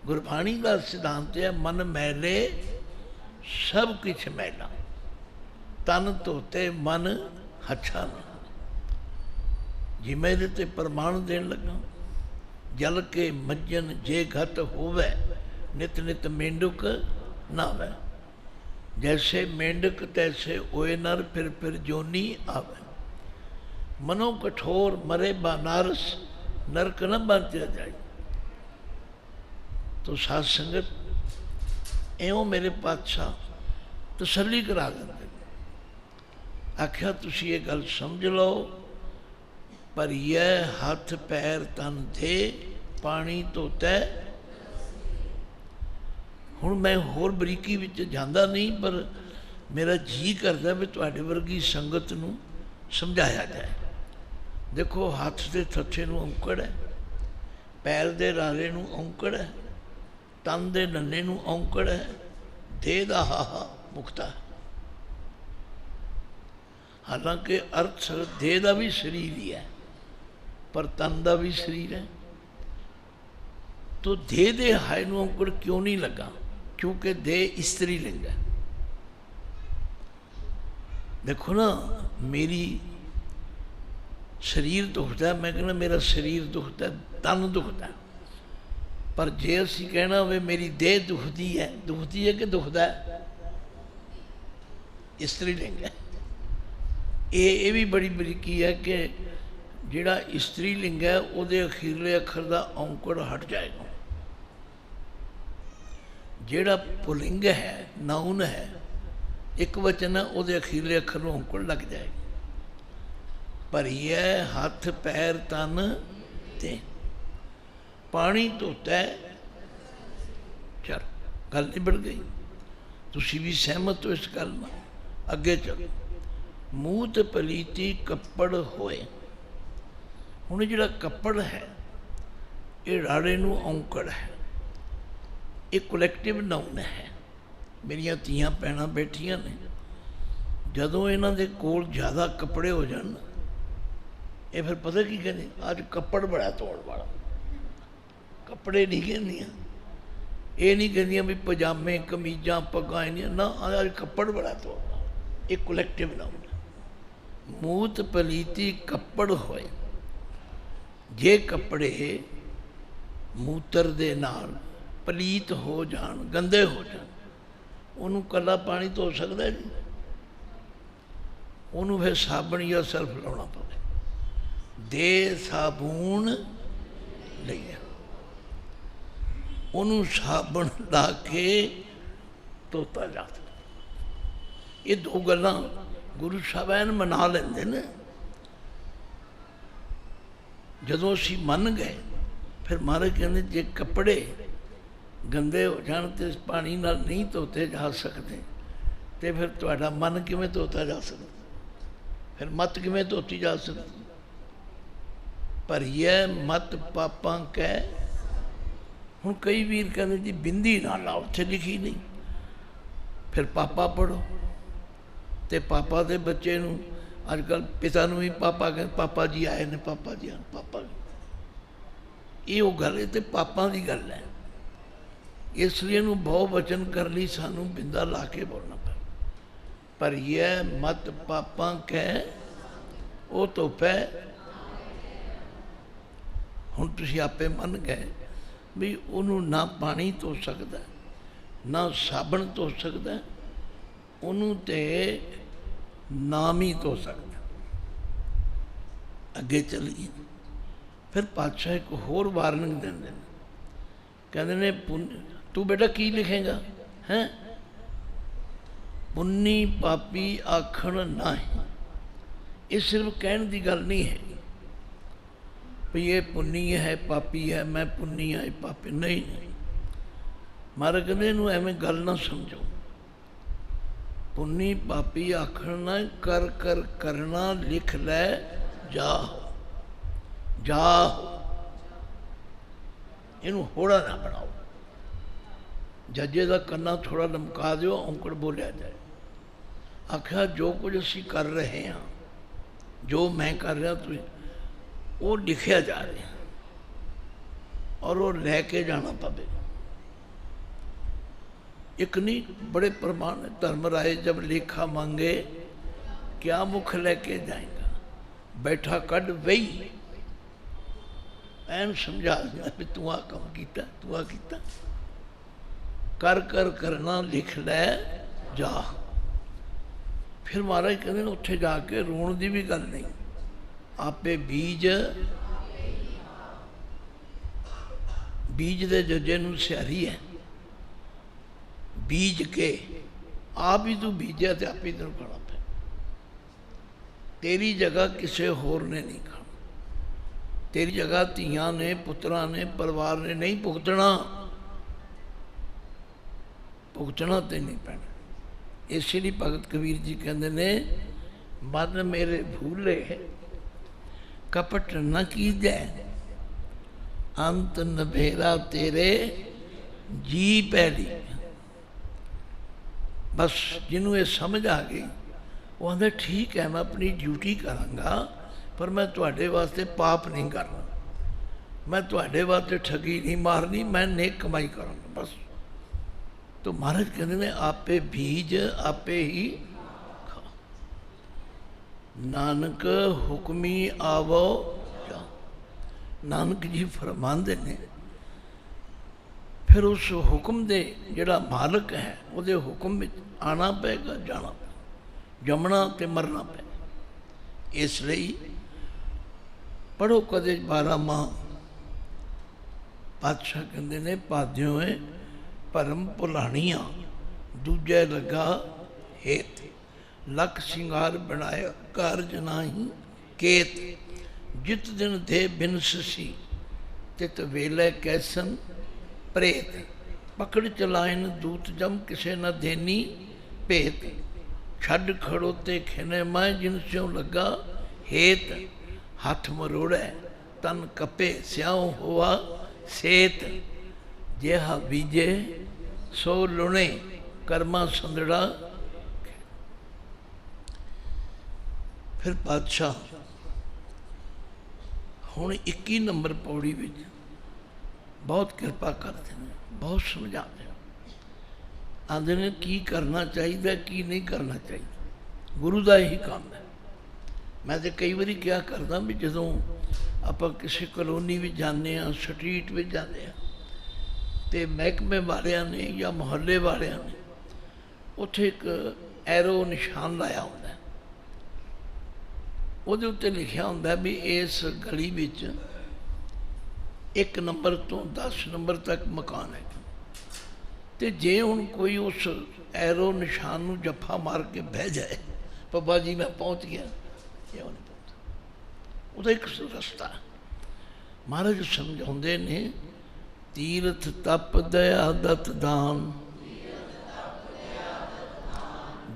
A: गुरबाणी का सिद्धांत है मन मैले सब कुछ मैला, तन धोते मन हच्छा न। जी मैं इहदे प्रमाण देन लगा, जल के मज्जन जे घट होवे नित नित मेंढुक नावे। जैसे मेंढक तैसे ओए नर फिर जोनी आवे। मनो कठोर मरे बनारस नरक न बांधिया जाए। तो साध संगत एवं मेरे पातशाह तसल्ली करा देंगे। आख्या तुसी ये गल समझ लो, ਭਰੀਐ ਹੱਥ ਪੈਰ ਤਨ ਦੇ ਪਾਣੀ ਧੋਤੈ। ਹੁਣ ਮੈਂ ਹੋਰ ਬਰੀਕੀ ਵਿੱਚ ਜਾਂਦਾ ਨਹੀਂ, ਪਰ ਮੇਰਾ ਜੀ ਕਰਦਾ ਵੀ ਤੁਹਾਡੇ ਵਰਗੀ ਸੰਗਤ ਨੂੰ ਸਮਝਾਇਆ ਜਾਏ। ਦੇਖੋ, ਹੱਥ ਦੇ ਥੱਥੇ ਨੂੰ ਔਂਕੜ ਹੈ, ਪੈਰ ਦੇ ਰਾਰੇ ਨੂੰ ਔਂਕੜ ਹੈ, ਤਨ ਦੇ ਨੰਨੇ ਨੂੰ ਔਂਕੜ ਹੈ, ਦੇਹ ਦਾ ਹਾਹਾ ਮੁਕਤਾ। ਹਾਲਾਂਕਿ ਅਰਥ ਦੇਹ ਦਾ ਵੀ ਸਰੀਰ ਹੀ ਹੈ, ਪਰ ਤਨ ਦਾ ਵੀ ਸਰੀਰ ਹੈ। ਤੋ ਦੇਹ ਦੇ ਹਾਏ ਨੂੰ ਔਂਕੜ ਕਿਉਂ ਨਹੀਂ ਲੱਗਾ? ਕਿਉਂਕਿ ਦੇਹ ਇਸਤਰੀ ਲਿੰਗ ਹੈ। ਦੇਖੋ ਨਾ, ਮੇਰੀ ਸਰੀਰ ਦੁਖਦਾ, ਮੈਂ ਕਹਿੰਦਾ ਮੇਰਾ ਸਰੀਰ ਦੁਖਦਾ, ਤਨ ਦੁਖਦਾ। ਪਰ ਜੇ ਅਸੀਂ ਕਹਿਣਾ ਹੋਵੇ ਮੇਰੀ ਦੇਹ ਦੁਖਦੀ ਹੈ ਕਿ ਦੁਖਦਾ ਹੈ, ਇਸਤਰੀ ਲਿੰਗ ਹੈ। ਇਹ ਵੀ ਬੜੀ ਬਰੀਕੀ ਹੈ ਕਿ ਜਿਹੜਾ ਇਸਤਰੀ ਲਿੰਗ ਹੈ ਉਹਦੇ ਅਖੀਰਲੇ ਅੱਖਰ ਦਾ ਔਂਕੜ ਹਟ ਜਾਏਗਾ। ਜਿਹੜਾ ਪੁਲਿੰਗ ਹੈ, ਨਾਉਨ ਹੈ, ਇੱਕ ਵਚਨ ਹੈ, ਉਹਦੇ ਅਖੀਰਲੇ ਅੱਖਰ ਨੂੰ ਔਂਕੜ ਲੱਗ ਜਾਏਗਾ। ਭਰੀਐ ਹੱਥ ਪੈਰ ਤਨ ਤੇ ਪਾਣੀ ਧੋਤੈ। ਚਲ, ਗੱਲ ਨਿਬੜ ਗਈ। ਤੁਸੀਂ ਵੀ ਸਹਿਮਤ ਹੋ ਇਸ ਗੱਲ ਨਾਲ? ਅੱਗੇ ਚਲੋ। ਮੂਤ ਪਲੀਤੀ ਕੱਪੜ ਹੋਏ। ਹੁਣ ਜਿਹੜਾ ਕੱਪੜ ਹੈ ਇਹ ਰਾੜੇ ਨੂੰ ਔਂਕੜ ਹੈ, ਇਹ ਕੋਲੈਕਟਿਵ ਨਾਉਨ ਹੈ। ਮੇਰੀਆਂ ਧੀਆਂ ਭੈਣਾਂ ਬੈਠੀਆਂ ਨੇ, ਜਦੋਂ ਇਹਨਾਂ ਦੇ ਕੋਲ ਜ਼ਿਆਦਾ ਕੱਪੜੇ ਹੋ ਜਾਣ, ਇਹ ਫਿਰ ਪਤਾ ਕੀ ਕਹਿੰਦੇ? ਅੱਜ ਕੱਪੜ ਬੜਾ ਧੋਣ ਵਾਲਾ। ਕੱਪੜੇ ਨਹੀਂ ਕਹਿੰਦੀਆਂ, ਇਹ ਨਹੀਂ ਕਹਿੰਦੀਆਂ ਵੀ ਪਜਾਮੇ ਕਮੀਜ਼ਾਂ ਪੱਗਾਂ ਨਹੀਂ ਨਾ, ਅੱਜ ਕੱਪੜ ਬੜਾ ਧੋਣ ਵਾਲਾ। ਇਹ ਕੋਲੈਕਟਿਵ ਨਾਉਨ ਹੈ। ਮੂਤ ਪਲੀਤੀ ਕੱਪੜ ਹੋਏ। ਜੇ ਕੱਪੜੇ ਮੂਤਰ ਦੇ ਨਾਲ ਪਲੀਤ ਹੋ ਜਾਣ, ਗੰਦੇ ਹੋ ਜਾਣ, ਉਹਨੂੰ ਕੱਲਾ ਪਾਣੀ ਧੋ ਸਕਦਾ ਜੀ? ਉਹਨੂੰ ਫਿਰ ਸਾਬਣ ਜਾਂ ਸਰਫ ਲਾਉਣਾ ਪਵੇ। ਦੇ ਸਾਬੂਨ ਲਈਆ, ਉਹਨੂੰ ਸਾਬਣ ਲਾ ਕੇ ਧੋਤਾ ਜਾ ਸਕਦਾ। ਇਹ ਦੋ ਗੱਲਾਂ ਗੁਰੂ ਸਾਹਿਬਾਨ ਮਨਾ ਲੈਂਦੇ ਨੇ। ਜਦੋਂ ਅਸੀਂ ਮੰਨ ਗਏ, ਫਿਰ ਮਹਾਰਾਜ ਕਹਿੰਦੇ ਜੇ ਕੱਪੜੇ ਗੰਦੇ ਹੋ ਜਾਣ ਤੇ ਪਾਣੀ ਨਾਲ ਨਹੀਂ ਧੋਤੇ ਜਾ ਸਕਦੇ, ਤੇ ਫਿਰ ਤੁਹਾਡਾ ਮਨ ਕਿਵੇਂ ਧੋਤਾ ਜਾ ਸਕਦਾ? ਫਿਰ ਮਤ ਕਿਵੇਂ ਧੋਤੀ ਜਾ ਸਕਦੀ? ਭਰੀਐ ਮਤ ਪਾਪਾਂ ਕੈ। ਹੁਣ ਕਈ ਵੀਰ ਕਹਿੰਦੇ ਜੀ ਬਿੰਦੀ ਨਾ ਲਾਓ, ਉੱਥੇ ਲਿਖੀ ਨਹੀਂ। ਫਿਰ ਪਾਪਾ ਪੜ੍ਹੋ, ਤੇ ਪਾਪਾ ਦੇ ਬੱਚੇ ਨੂੰ ਅੱਜ ਕੱਲ੍ਹ ਪਿਤਾ ਨੂੰ ਵੀ ਪਾਪਾ ਕਹਿੰਦੇ, ਪਾਪਾ ਜੀ ਆਏ ਨੇ, ਪਾਪਾ ਜੀ ਆਏ, ਪਾਪਾ। ਇਹ ਉਹ ਗੱਲ ਹੈ, ਤੇ ਪਾਪਾਂ ਦੀ ਗੱਲ ਹੈ। ਇਸ ਲਈ ਇਹਨੂੰ ਬਹੁ ਵਚਨ ਕਰਨ ਲਈ ਸਾਨੂੰ ਬਿੰਦਾ ਲਾ ਕੇ ਬੋਲਣਾ ਪਏ। ਭਰੀਐ ਮਤ ਪਾਪਾਂ ਕੈ ਉਹ ਧੋਪੈ। ਹੁਣ ਤੁਸੀਂ ਆਪੇ ਮੰਨ ਗਏ ਵੀ ਉਹਨੂੰ ਨਾ ਪਾਣੀ ਧੋ ਸਕਦਾ, ਨਾ ਸਾਬਣ ਧੋ ਸਕਦਾ, ਉਹਨੂੰ ਤੇ ਨਾਮ ਹੀ ਧੋ ਸਕਦਾ। ਅੱਗੇ ਚੱਲੀਏ। ਫਿਰ ਪਾਤਸ਼ਾਹ ਇੱਕ ਹੋਰ ਵਾਰਨਿੰਗ ਦਿੰਦੇ ਨੇ, ਕਹਿੰਦੇ ਨੇ ਤੂੰ ਬੇਟਾ ਕੀ ਲਿਖੇਗਾ ਹੈਂ? ਪੁੰਨੀ ਪਾਪੀ ਆਖਣ ਨਾਹੀਂ। ਇਹ ਸਿਰਫ ਕਹਿਣ ਦੀ ਗੱਲ ਨਹੀਂ ਹੈ ਵੀ ਇਹ ਪੁੰਨੀ ਹੈ ਪਾਪੀ ਹੈ, ਮੈਂ ਪੁੰਨੀ ਹੈ ਪਾਪੀ ਨਹੀਂ। ਮਹਾਰਾਜ ਕਹਿੰਦੇ ਇਹਨੂੰ ਐਵੇਂ ਗੱਲ ਨਾ ਸਮਝੋ। ਪੁੰਨੀ ਪਾਪੀ ਆਖਣ ਨਾ, ਕਰ ਕਰ ਕਰਨਾ ਲਿਖ ਲੈ ਜਾ ਜਾ। ਇਹਨੂੰ ਹੋੜਾ ਨਾ ਬਣਾਓ। ਜੱਜੇ ਦਾ ਕੰਨਾ ਥੋੜਾ ਲਮਕਾ ਦਿਓ, ਔਂਕੜ ਬੋਲਿਆ ਜਾਏ। ਆਖਿਆ ਜੋ ਕੁਝ ਅਸੀਂ ਕਰ ਰਹੇ ਹਾਂ, ਜੋ ਮੈਂ ਕਰ ਰਿਹਾ, ਤੁਸੀਂ ਉਹ ਲਿਖਿਆ ਜਾ ਰਿਹਾ, ਔਰ ਉਹ ਲੈ ਕੇ ਜਾਣਾ ਪਵੇ। ਇੱਕ ਨਹੀਂ, ਬੜੇ ਪ੍ਰਮਾਣ। ਧਰਮ ਰਾਏ ਜਬ ਲੇਖਾ ਮੰਗੇ ਕਿਆ ਮੁਖ ਲੈ ਕੇ ਜਾਏਗਾ, ਬੈਠਾ ਕੱਢ ਵਈ। ਐਨ ਸਮਝਾ ਦਿੰਦਾ ਵੀ ਤੂੰ ਆਹ ਕੰਮ ਕੀਤਾ, ਤੂੰ ਆਹ ਕੀਤਾ। ਕਰ ਕਰ ਕਰਨਾ ਲਿਖ ਲੈ ਜਾ। ਫਿਰ ਮਹਾਰਾਜ ਕਹਿੰਦੇ ਨੇ ਉੱਥੇ ਜਾ ਕੇ ਰੋਣ ਦੀ ਵੀ ਗੱਲ ਨਹੀਂ। ਆਪੇ ਬੀਜ, ਬੀਜ ਦੇ ਜੱਜੇ ਨੂੰ ਸਿਆਰੀ ਹੈ। ਬੀਜ ਕੇ ਆਪ ਹੀ ਤੂੰ ਬੀਜਿਆ ਤੇ ਆਪ ਹੀ ਤੈਨੂੰ ਖਾਣਾ ਪਿਆ। ਤੇਰੀ ਜਗ੍ਹਾ ਕਿਸੇ ਹੋਰ ਨੇ ਨਹੀਂ ਖਾਣਾ। तेरी जगह धीआं ने, पुत्रां ने, परिवार ने नहीं भुगतना, भुगतना तो नहीं पैना। इसलिए भगत कबीर जी कहते ने, मन मेरे भूले कपट न कीजै, अंत नभेरा तेरे जी पैली। बस जिन्हों ये समझ आ गई वो आंदा ठीक है मैं अपनी ड्यूटी करांगा, पर मैं तुहाडे वास्ते पाप नहीं करना, मैं तुहाडे वास्ते ठगी नहीं मारनी, मैं नेक कमाई करांगा बस। तो महाराज कहते ने आपे बीज आपे ही खा, नानक हुक्मी आवो जा। नानक जी फरमांदे ने फिर उस हुक्म दे जिहड़ा मालक है उहदे हुक्म में आना पेगा, जाना पेगा, जमना ते मरना पेगा। इसलिए पढ़ो कदे 12 माह। पातशाह कहते ने पादियों भरम भुलानियाँ दूजे लगा हेत, लख सिंगार बनाया कारज नाही केत। जित दिन दे बिन ससी तित वेले कैसन प्रेत, पकड़ चलायन दूत जम किसे न देनी भेत। छड़ खड़ोते खिने मैं जिन स्यों लगा हेत, हथ मरोड़े तन कपे स्याओ हुआ सेत। जेहा बीजे सो लुणे कर्मा संदड़ा। फिर पातशाह हुण 21 नंबर पौड़ी विच बहुत कृपा करते हैं, बहुत समझाते हैं, आंदे ने की करना चाहिए की नहीं करना चाहिए, गुरु का यही काम है। मैं तो कई बार क्या करदा भी जदों आप किसी कलोनी में जाने, स्ट्रीट में जाने, तो महकमे वालियां ने या मुहल्ले वालियां ने उत्थे एक एरो निशान लाया होंदा, उहदे उत्ते लिखिया होंदा भी इस गली विच 1 नंबर तो 10 नंबर तक मकान है। तो जे हुण कोई उस एरो निशान नूं जफा मार के बह जाए, बाबा जी मैं पहुँच गया, या नहीं पहुँचा, उहदा एक रस्ता महाराज समझाउंदे ने, तीर्थ तप दया दत दान,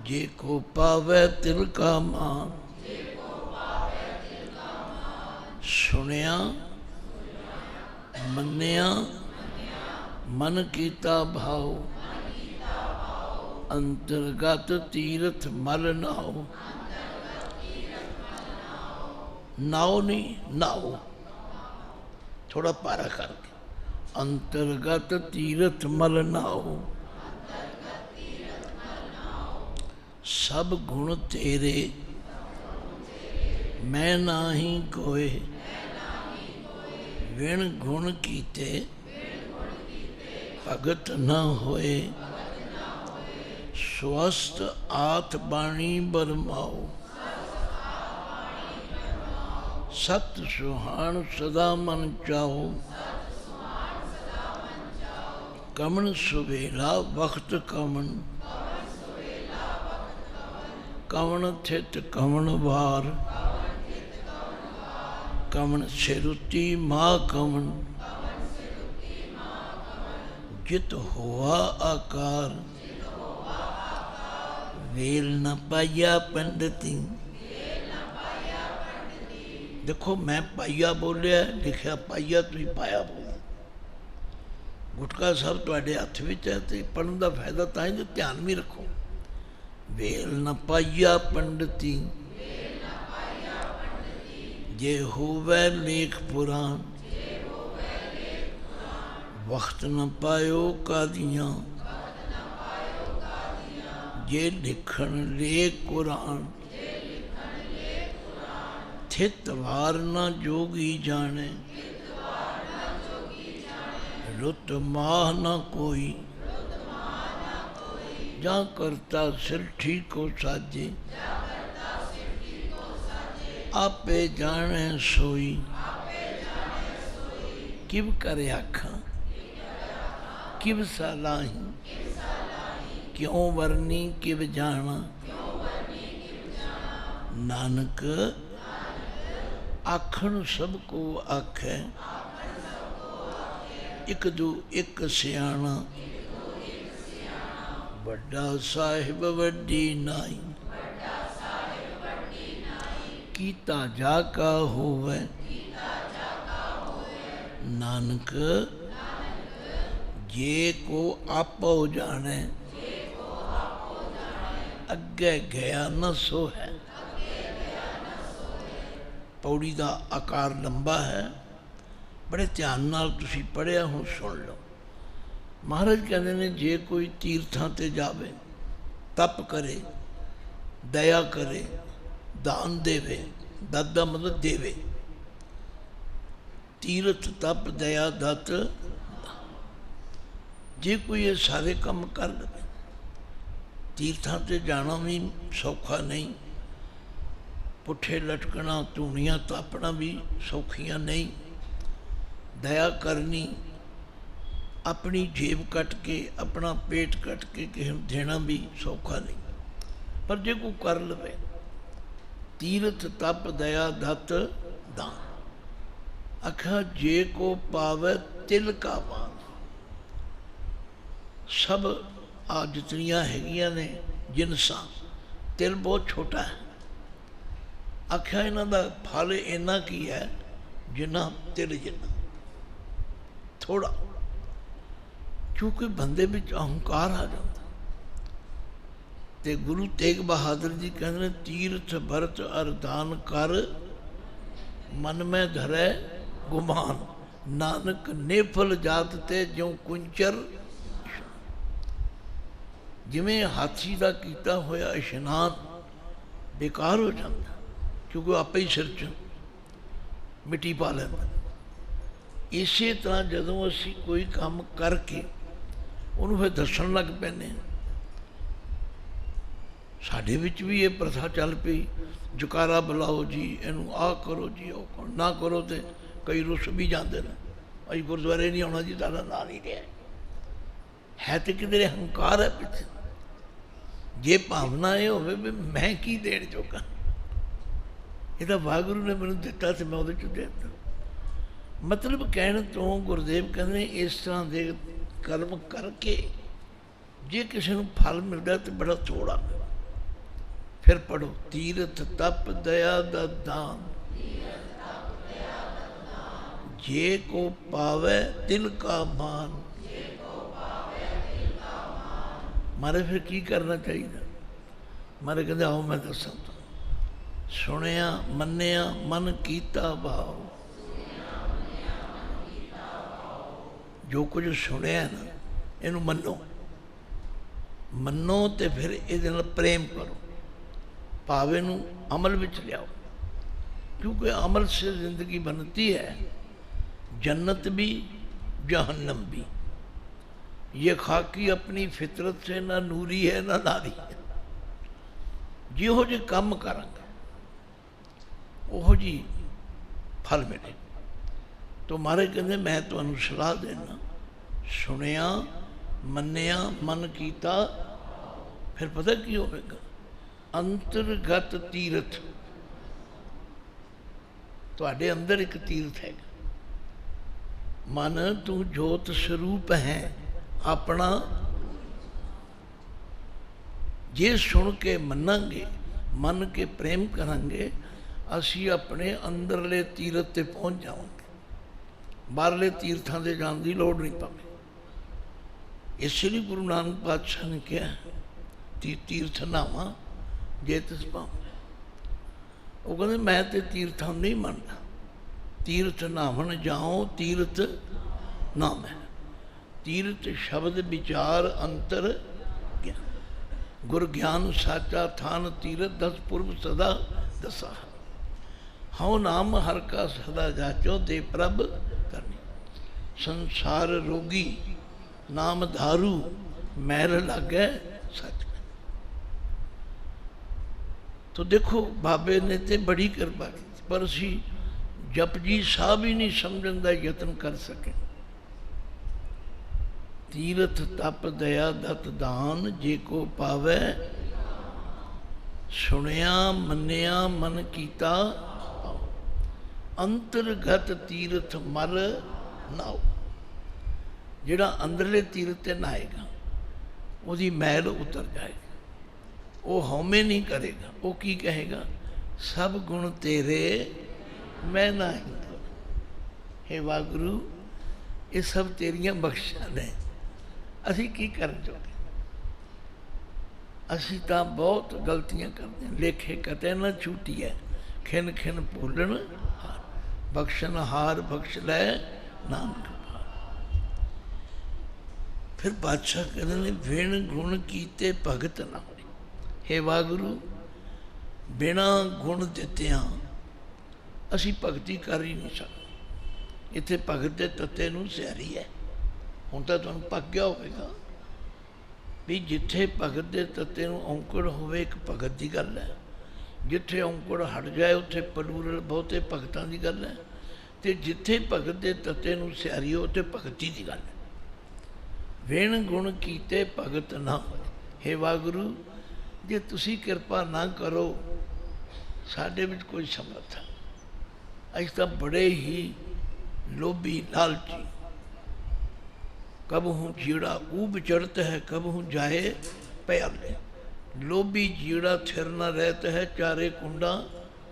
A: जे को पावै तिल का मान। सुनिया मन्निया मन कीता भाव, अंतर्गत तीर्थ मल नाओ। नाओ नहीं नाओ, थोड़ा पारा करके, अंतर्गत तीर्थ मल नाओ। सब गुण तेरे मैं नाही कोय, विण गुण कीते भगत न होए। स्वस्थ आत बाणी बरमाओ, सत सुहान सदा मन चाओ। कमन सुवेला वक्त कमन, कमन थित कमन वार। कमन सिरुति माँ कमन, जित हुआ आकार। वेल न पाया पंडिती। देखो मैं पाइया बोलिया, लिखा पाइया, तुम पाया बोल। गुटका साहब तुहाडे हथ विच है, तो पढ़न का फायदा तां जो ध्यान भी रखो। वेल न पाइया पंडिती, जे होवै लेख पुराण। वक्त न पायो कादियाँ, जे लिखण ले कुरान। थित वार न जोगी जाने, रुत माह न कोई। जा करता सिर ठीक को साजे, आपे जाने सोई। किव करे आखा किव सलाही, क्यों वरनी किव जाना। नानक आखन सबको आखे, एक दो एक सियाणा, बड़ा साहिब वड्डी नाई, कीता जाका होवे, नानक जे को आपो जाने, अगे गया न सो है। पौड़ी का आकार लंबा है, बड़े ध्यान नाल तुसी पढ़िया हो सुन लो। महाराज कहते ने जे कोई तीर्थां ते जावे, तप करे, दया करे, दान देवे, दत दा मतलब देवे, तीर्थ तप दया दत, जे कोई ये सारे काम कर ले, तीर्थां ते जाना भी सौखा नहीं, पुठे लटकना धूनियाँ तापना भी सौखियाँ नहीं, दया करनी, अपनी जेब कट के अपना पेट कट के किसी को देना भी सौखा नहीं। पर जे कोई कर लवे, तीर्थ तप दया दत दान, आखा जे को पावे तिल का मान। सब आ जितनियाँ हैगियां ने जिनसा, तिल बहुत छोटा है, आख्या इन्हां दा फल इन्ना की है जिन्ना तिल जिन्ना, थोड़ा, क्योंकि बंदे विच अहंकार आ जाता। ते गुरु तेग बहादुर जी कहते तीर्थ भरत अर दान कर, मन में धरे गुमान, नानक नेफल जात ते ज्यों कुंचर। जिमें हाथी का किया होया इशनान बेकार हो जाता, क्योंकि आपे ही सिर च मिट्टी पा लेंदा। इस तरह जदों असी कोई काम करके उन्होंने फिर दसन लग पैने, साढ़े विच भी ये प्रथा चल पई, जकारा बुलाओ जी, इनू आ करो जी, ओ करो, ना करो तो कई रुस भी जाते हैं, अभी गुरुद्वारे नहीं आना जी, तारा ना नहीं रहा है। तो किधरे हंकार है पिछे, जे भावना ये हो मैं की देण जोगा, ये तो वाहगुरु ने मैंने दिता तो मैं उहदे चों देता। मतलब कहने तो गुरुदेव कहते इस तरह के कर्म करके जे किसी को फल मिलता तो बड़ा थोड़ा। फिर पढ़ो, तीर्थ तप दया दान, जे को पावे तिल का मान। मारे फिर की करना चाहिए? मारे कहते आओ मैं दसा, सुनिया मन्निया मन कीता भाव। जो कुछ सुनिया ना इनू मनो, मनो तो फिर ये प्रेम करो, भावे नू अमल विच लियाओ, क्योंकि अमल से जिंदगी बनती है, जन्नत भी जहन्नम भी। ये खाकी अपनी फितरत से ना नूरी है ना नारी है। जिहो जे काम करांगे ओहो जी फल मिले। तो महाराज कहते मैं तुहानू सलाह देना, सुनिया मन्निया मन कीता, फिर पता की होगा, अंतर्गत तीर्थ। तुहाडे अंदर एक तीर्थ है, मन तू जोत स्वरूप है अपना। जे सुन के मनांगे, मन के प्रेम करांगे, असी अपने अंदरले तीर्थ ते पहुँच जावांगे, बाहरले तीर्थां दे जाण दी लोड़ नहीं पवे। इसलिए गुरु नानक पातशाह ने कहा तीर्थ नावा जे तिस पावां। वो कहते मैं तो तीर्थां नहीं मानता, तीर्थ नावन जाओ तीर्थ नाम है। तीर्थ शब्द विचार अंतर ज्ञान, गुर ज्ञान साचा थान तीर्थ 10 पूर्व सदा दसा। हाँ नाम हर का सदा जाचो दे प्रभ करनी। संसार रोगी नाम धारू मैल लागे सच में। तो देखो बाबे ने तो बड़ी कृपा की, पर असी जपजी साहब ही नहीं समझने का यत्न कर सके। तीर्थ तप दया दत दान, जे को पावे सुनिया मन्निया मन कीता। अंतरगत तीर्थ मर नाओ। जिहड़ा अंदरले तीर्थ ते नहाएगा उसकी मैल उतर जाएगी, वो हौमे नहीं करेगा, वो की कहेगा सब गुण तेरे मैं नहीं। हे वागुरु ये सब तेरियां बख्शिशां ने, असी की कर चुके, असी तो बहुत गलतियां करते हैं। लेखे कते न छूटी है, खिन खिन भूलन हार, बख्शन हार बख्श लै नानक। फिर बादशाह कहते ने विण गुण कीते भगत ना होए। हे वागुरु बिना गुण दित्तियां असी भगती कर ही नहीं सकते। इत्थे भगत के तत्ते नूं सियारी है। हुण तां तुहानूं पक गया होवेगा भी जिथे भगत के तत्ते नूं औंकड़ होवे एक भगत की गल है, जिथे औंकड़ हट जाए उत्थे पलूरल बहुते भगतां की गल है, ते जिथे भगत के तत्ते नूं सियारी हो उत्थे भगती की गल है। विण गुण कीते भगत ना होए। हे वागुरु जे तुसी कृपा ना करो साडे विच कोई समर्थ है, असीं तां बड़े ही लोभी लालची। कब हूँ जीड़ा ऊब चढ़त है, कब हूँ जाए प्याले। लोभी जीड़ा थिर न रहत है, चारे कुंडा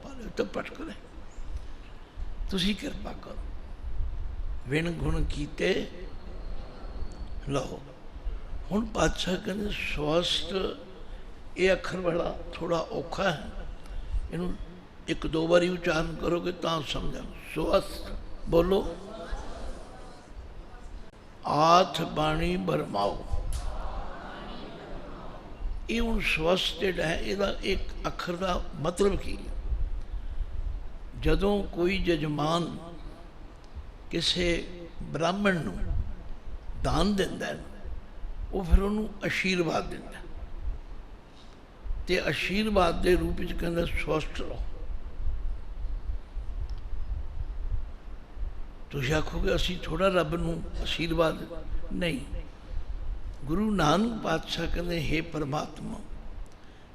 A: पाले तो पटक रहे। तुसी कृपा करो। विण गुण कीते लो। हुण पातशाह कहते स्वस्थ, ये अखर बड़ा थोड़ा औखा है, इनू एक दो बारी उच्चारण करोगे तो समझो। स्वस्थ बोलो, आठ बाणी बरमाओ। ये हूँ स्वस्थ जिहड़ा है इहदा एक अखर का मतलब की है। जदों कोई जजमान किसी ब्राह्मण नूं दान दिंदा है वो फिर उन्होंने आशीर्वाद दिंदा, ते आशीर्वाद के रूप में कहता स्वस्थ रहो। तुसीं आखोगे असीं थोड़ा रब नूं आशीर्वाद नहीं। गुरु नानक पातशाह कहते हे परमात्मा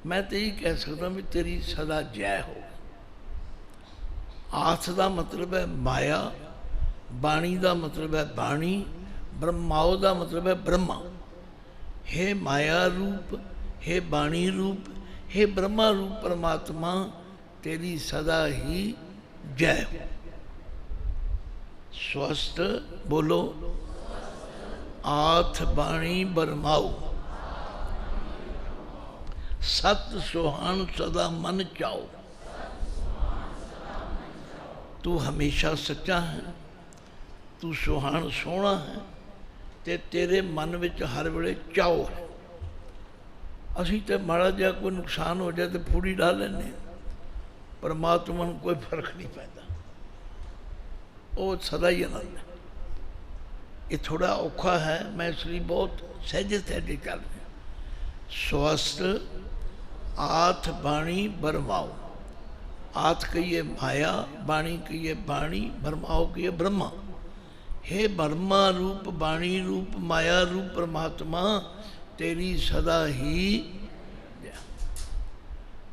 A: मैं तो यही कह सकता भी तेरी सदा जय हो। आथ का मतलब है माया, बाणी का मतलब है बाणी, ब्रह्माओ का मतलब है ब्रह्मा। हे माया रूप, हे बाणी रूप, हे ब्रह्मा रूप परमात्मा तेरी सदा ही जय हो। स्वस्थ बोलो, आथ बाणी बरमाओ, सत सुहान सदा मन चाओ। तू हमेशा सच्चा है, तू सुहान सोहना है, ते तेरे मन विच हर वेले चाओ है। असी तो माड़ा जिहा कोई नुकसान हो जाए तो फूड़ी डाल लें, परमात्मा को कोई फर्क नहीं पैदा, वो सदा ही आनंद है। ये थोड़ा औखा है, मैं इसलिए बहुत सहजे सहजे चल रहा। स्वस्थ आथ बाणी बरमाओ। आथ कहिए माया, बाणी कहिए बाणी, बरमाओ कहिए ब्रह्मा। हे ब्रह्मा रूप, बाणी रूप, माया रूप परमात्मा तेरी सदा ही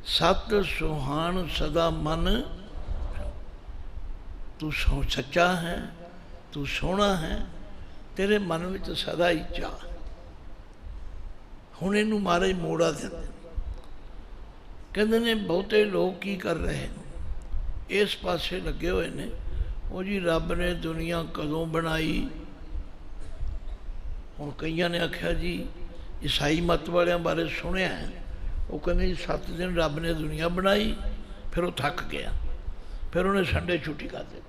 A: सत सुहान सदा मन। तू सच्चा है, तू सोहना है, तेरे मन में सदा ही चाह। हुण इनू महाराज मोड़ा देंदे, कहते ने बहुते लोग की कर रहे हैं, इस पासे लगे हुए ने वो जी रब ने दुनिया कदों बनाई। हुण कईयां ने आख्या जी ईसाई मत वालियां बारे सुनिया है, वो कहते जी 7 दिन रब ने दुनिया बनाई, फिर वो थक गया, फिर उन्हें संडे छुट्टी कर दी।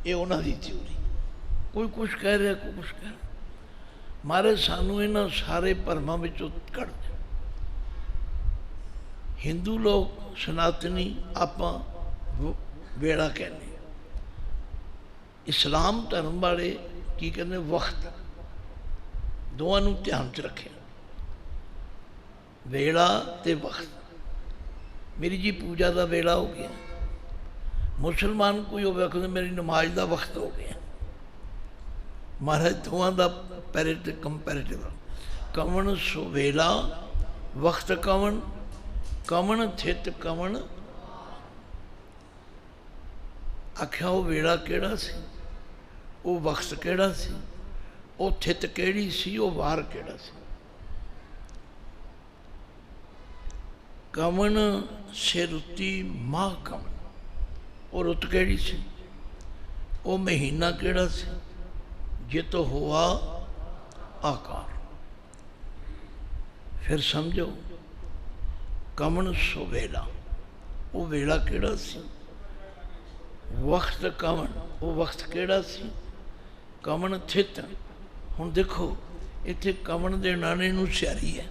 A: ये उन्होंने थ्योरी। कोई कुछ कह रहा, कोई कुछ कह रहा। मारे सानू इन्हां सारे भरमां विचों कढ दे। हिंदू लोग सनातनी आपां वेड़ा कहने, इस्लाम धर्म वाले की कहते वक्त, दोवां नूं ध्यान च रखे। वेड़ा ते वक्त। मेरी जी पूजा का वेड़ा हो गया, मुसलमान कोई होवे कहते मेरी नमाज का वक्त हो गया। महाराज दोवां का पैरेटिव कंपैरेटिव। कवन सुवेला वक्त कवन, कवन थित कवन। आख्या वो वेला केड़ा सी, वो वक्त केड़ा सी, वो थित केड़ी सी, वो वार केड़ा सी। कमन से रुती माह कमन, वो रुत केड़ी सी, वो महीना केड़ा सी, जित हुआ आकार। फिर समझो कमन सो वेला, वो वेला केड़ा सी, वक्त कमन, वो वक्त केड़ा सी, कमन थित। हुण देखो इत्थे कमन दे नाने नूं सियारी है,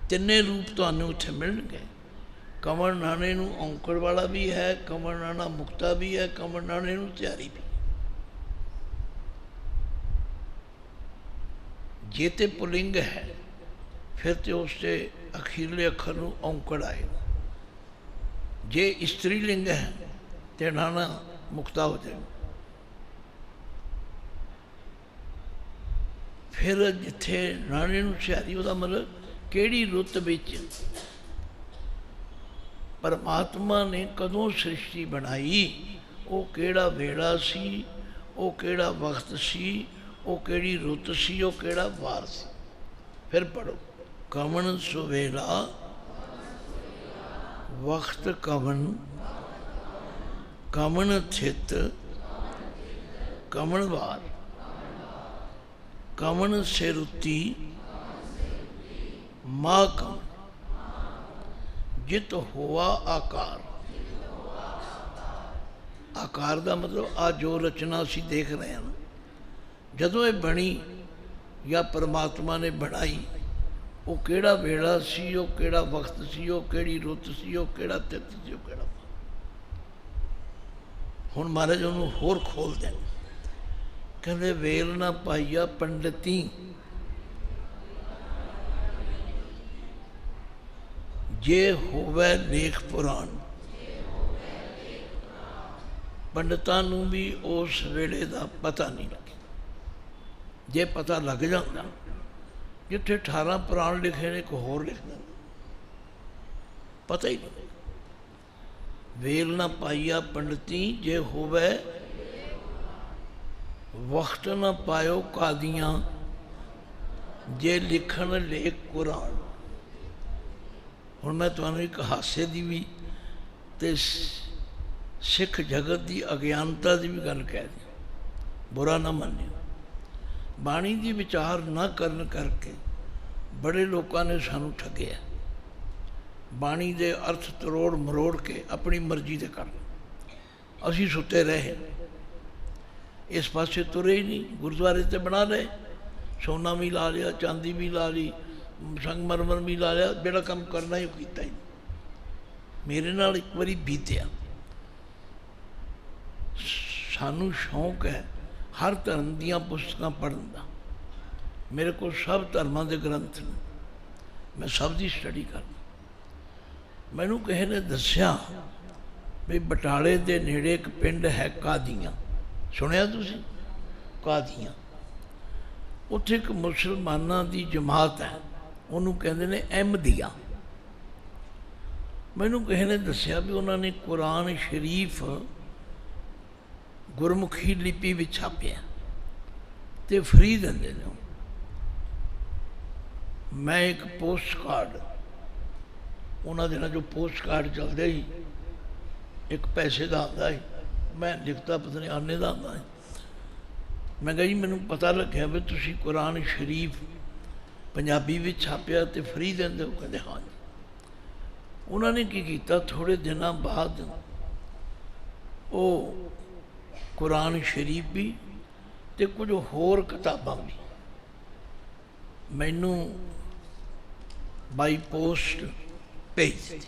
A: तिन्ने रूप तुहानूं उत्थे मिलणगे। कमन नाने नूं औंकड़ वाला भी है, कमन नाना मुक्ता भी है, कमन नाने नूं सियारी भी। जे ते पुलिंग है फिर तो उससे अखीरले अखर नूं औंकड़ आएगा। जे स्त्रीलिंग है तो नाना मुक्ता हो जाएगा। फिर जिथे नाने नूं सियारी, उसका मतलब केड़ी रुत विच परमात्मा ने कदों सृष्टि बनाई, वो केड़ा वेड़ा सी, वो केड़ा वक्त सी, वो केड़ी रुत सी, वो केड़ा वार सी। फिर पढ़ो कमन सुवेला वक्त कमन, कमन थित कमन वार, कमन से रुती माँ कमन, जित हुआ आकार। आकार का मतलब आज जो रचना असी देख रहे हैं ना, जदों ये बनी या परमात्मा ने बनाई, वो केड़ा वेड़ा सी, वो केड़ा वक्त सी, वो केड़ी रुत सी, वो केड़ा तित सी, वो केड़ा। हुण महाराज उन्होंने होर खोल दें, कहते वेल ना पाइया पंडिती, जे होवे लेख पुराण। पंडितां नूं भी उस वेले का पता नहीं लगे। जे पता लग जाता, जिथे 18 पुराण लिखे ने, एक होर लिख दें, पता ही नहीं। वेल ना पाइया पंडिती, जे होवे वक्त ना पायो कादियां, जे लिखण लेख कुरान। हुण मैं तुहानूं एक हासे की भी ते सिख जगत की अज्ञानता की भी गल कह दी, बुरा ना मनियो। बाणी की विचार न करन करके बड़े लोगों ने सानू ठगिया। बाणी के अर्थ तरोड़ मरोड़ के अपनी मर्जी से कर, असी सुते रहे, इस पासे तुरे ही नहीं। गुरुद्वारे तो बना रहे, सोना भी ला लिया, चांदी भी ला ली, संगमरमर भी ला लिया, बेड़ा काम करना ही किया ही। मेरे नाल एक बारी बीतिया, सानू शौक है हर धर्म दियां पुस्तकां पढ़न का। मेरे को सब धर्मां दे ग्रंथ ने, मैं सब की स्टडी करना। मैनू किसी ने दस्या भी बटाले दे नेड़े एक पिंड है कादियां, सुनिया तुसीं? कादियां, उत्थे एक मुसलमानां दी जमात है, उन्होंने कहते हैं अहमदिया। मैनू किसी ने दस्या भी उन्होंने कुरान शरीफ गुरमुखी लिपि में छापिया तो फ्री देंगे ने। मैं एक पोस्ट कार्ड, उन्होंने दिनों जो पोस्ट कार्ड चलते ही एक पैसे का आता है, मैं लिखता पता नहीं आने का आता है। मैं कहा जी मैनू पता लग्या भी तुसी कुरान शरीफ पंजाबी भी छापिया तो फ्री देंगे हो? कहते हाँ जी। उन्होंने की किया, थोड़े दिनों बाद वो कुरान शरीफ भी तो कुछ होर किताबां भी मैनू बाई पोस्ट भेज दी।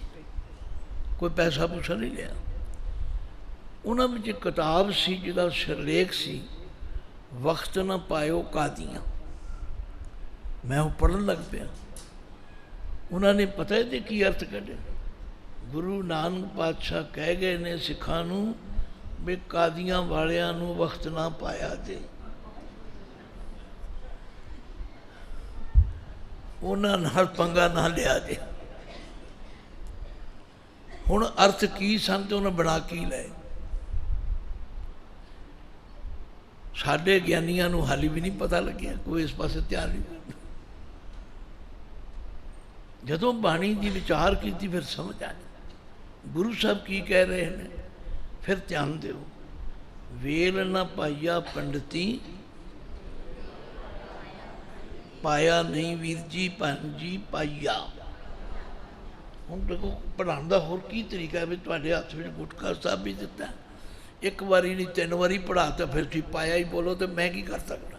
A: कोई पैसा पूसा नहीं लिया। उन्होंने एक किताब सी जिहदा सिरलेख सी वक्त ना पायो कादियां। मैं वो पढ़न लग पिया। उन्होंने पता है की अर्थ कढ़े, गुरु नानक पातशाह कह गए ने सिखां नूं भी कादियां वालियां नूं वक्त ना पाया जे, उन्हां नाल पंगा ना लिया जे। हुण अर्थ की सन ते उन्हें बना की लए। साडे ज्ञानियां नूं हाली भी नहीं पता लग्या, कोई इस पासे ध्यान नहीं करता। जदों बाणी की विचार की फिर समझ आ जाए गुरु साहब की कह रहे हैं। फिर ध्यान दो, वेल न पाइया पंडिती पाया नहीं वीर जी भैन जी पाइया। हम देखो पढ़ाने का होर की तरीका है भी तुहाडे हत्थ में गुटका साहब भी दिता है, एक बारी नहीं 3 बारी पढ़ाता फिर तुसीं पाया ही बोलो तो मैं की कर सकता।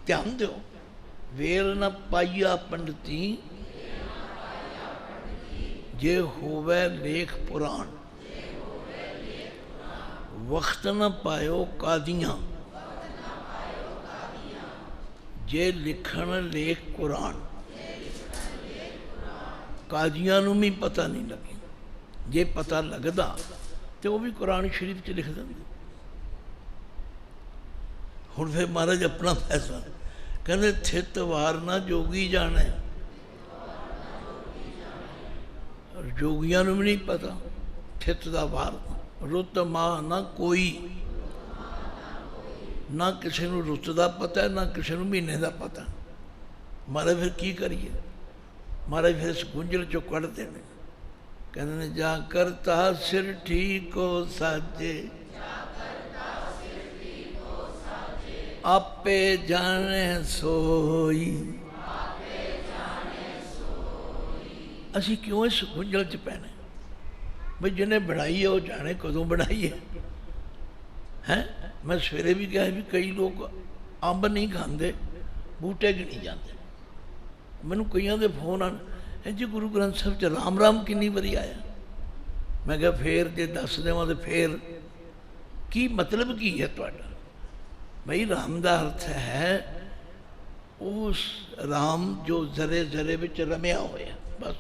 A: ध्यान दो, वेल न पाइया पंडिती जे होवे लेख पुराण, वक्त न पायो कादियाँ जे लिखण लेख कुरान। कादियाँ नूं भी पता नहीं लगे, जे पता लगता तो वह भी कुरान शरीफ च लिख देंगे। हुण फिर महाराज अपना फैसला कहते थित वार ना जोगी जाने, जोगियां नूं भी नहीं पता थित दा वार। रुत माह ना कोई, ना किसी नूं रुत का पता है ना किसी नूं महीने का पता। महाराज फिर की करिए, महाराज फिर इस गुंझल चो कढ़ देने। कहते जा करता सिर ठीक हो साजे, आपे जाने सोई। असी क्यों इस गुंझल च पैने भाई जिन्हें बनाई है वह जाने कदों बनाई है। मैं सवेरे भी कहा भी कई लोग अंब नहीं खाते बूटे गिनी जाते। मैनू कई के फोन आने जी गुरु ग्रंथ साहब च राम राम किन्नी बारी आया। मैं क्या फिर जे दस देवां तो फिर की मतलब की है तुहाडा। भाई राम का अर्थ है उस राम जो जरे जरे विच रमिया होया। बस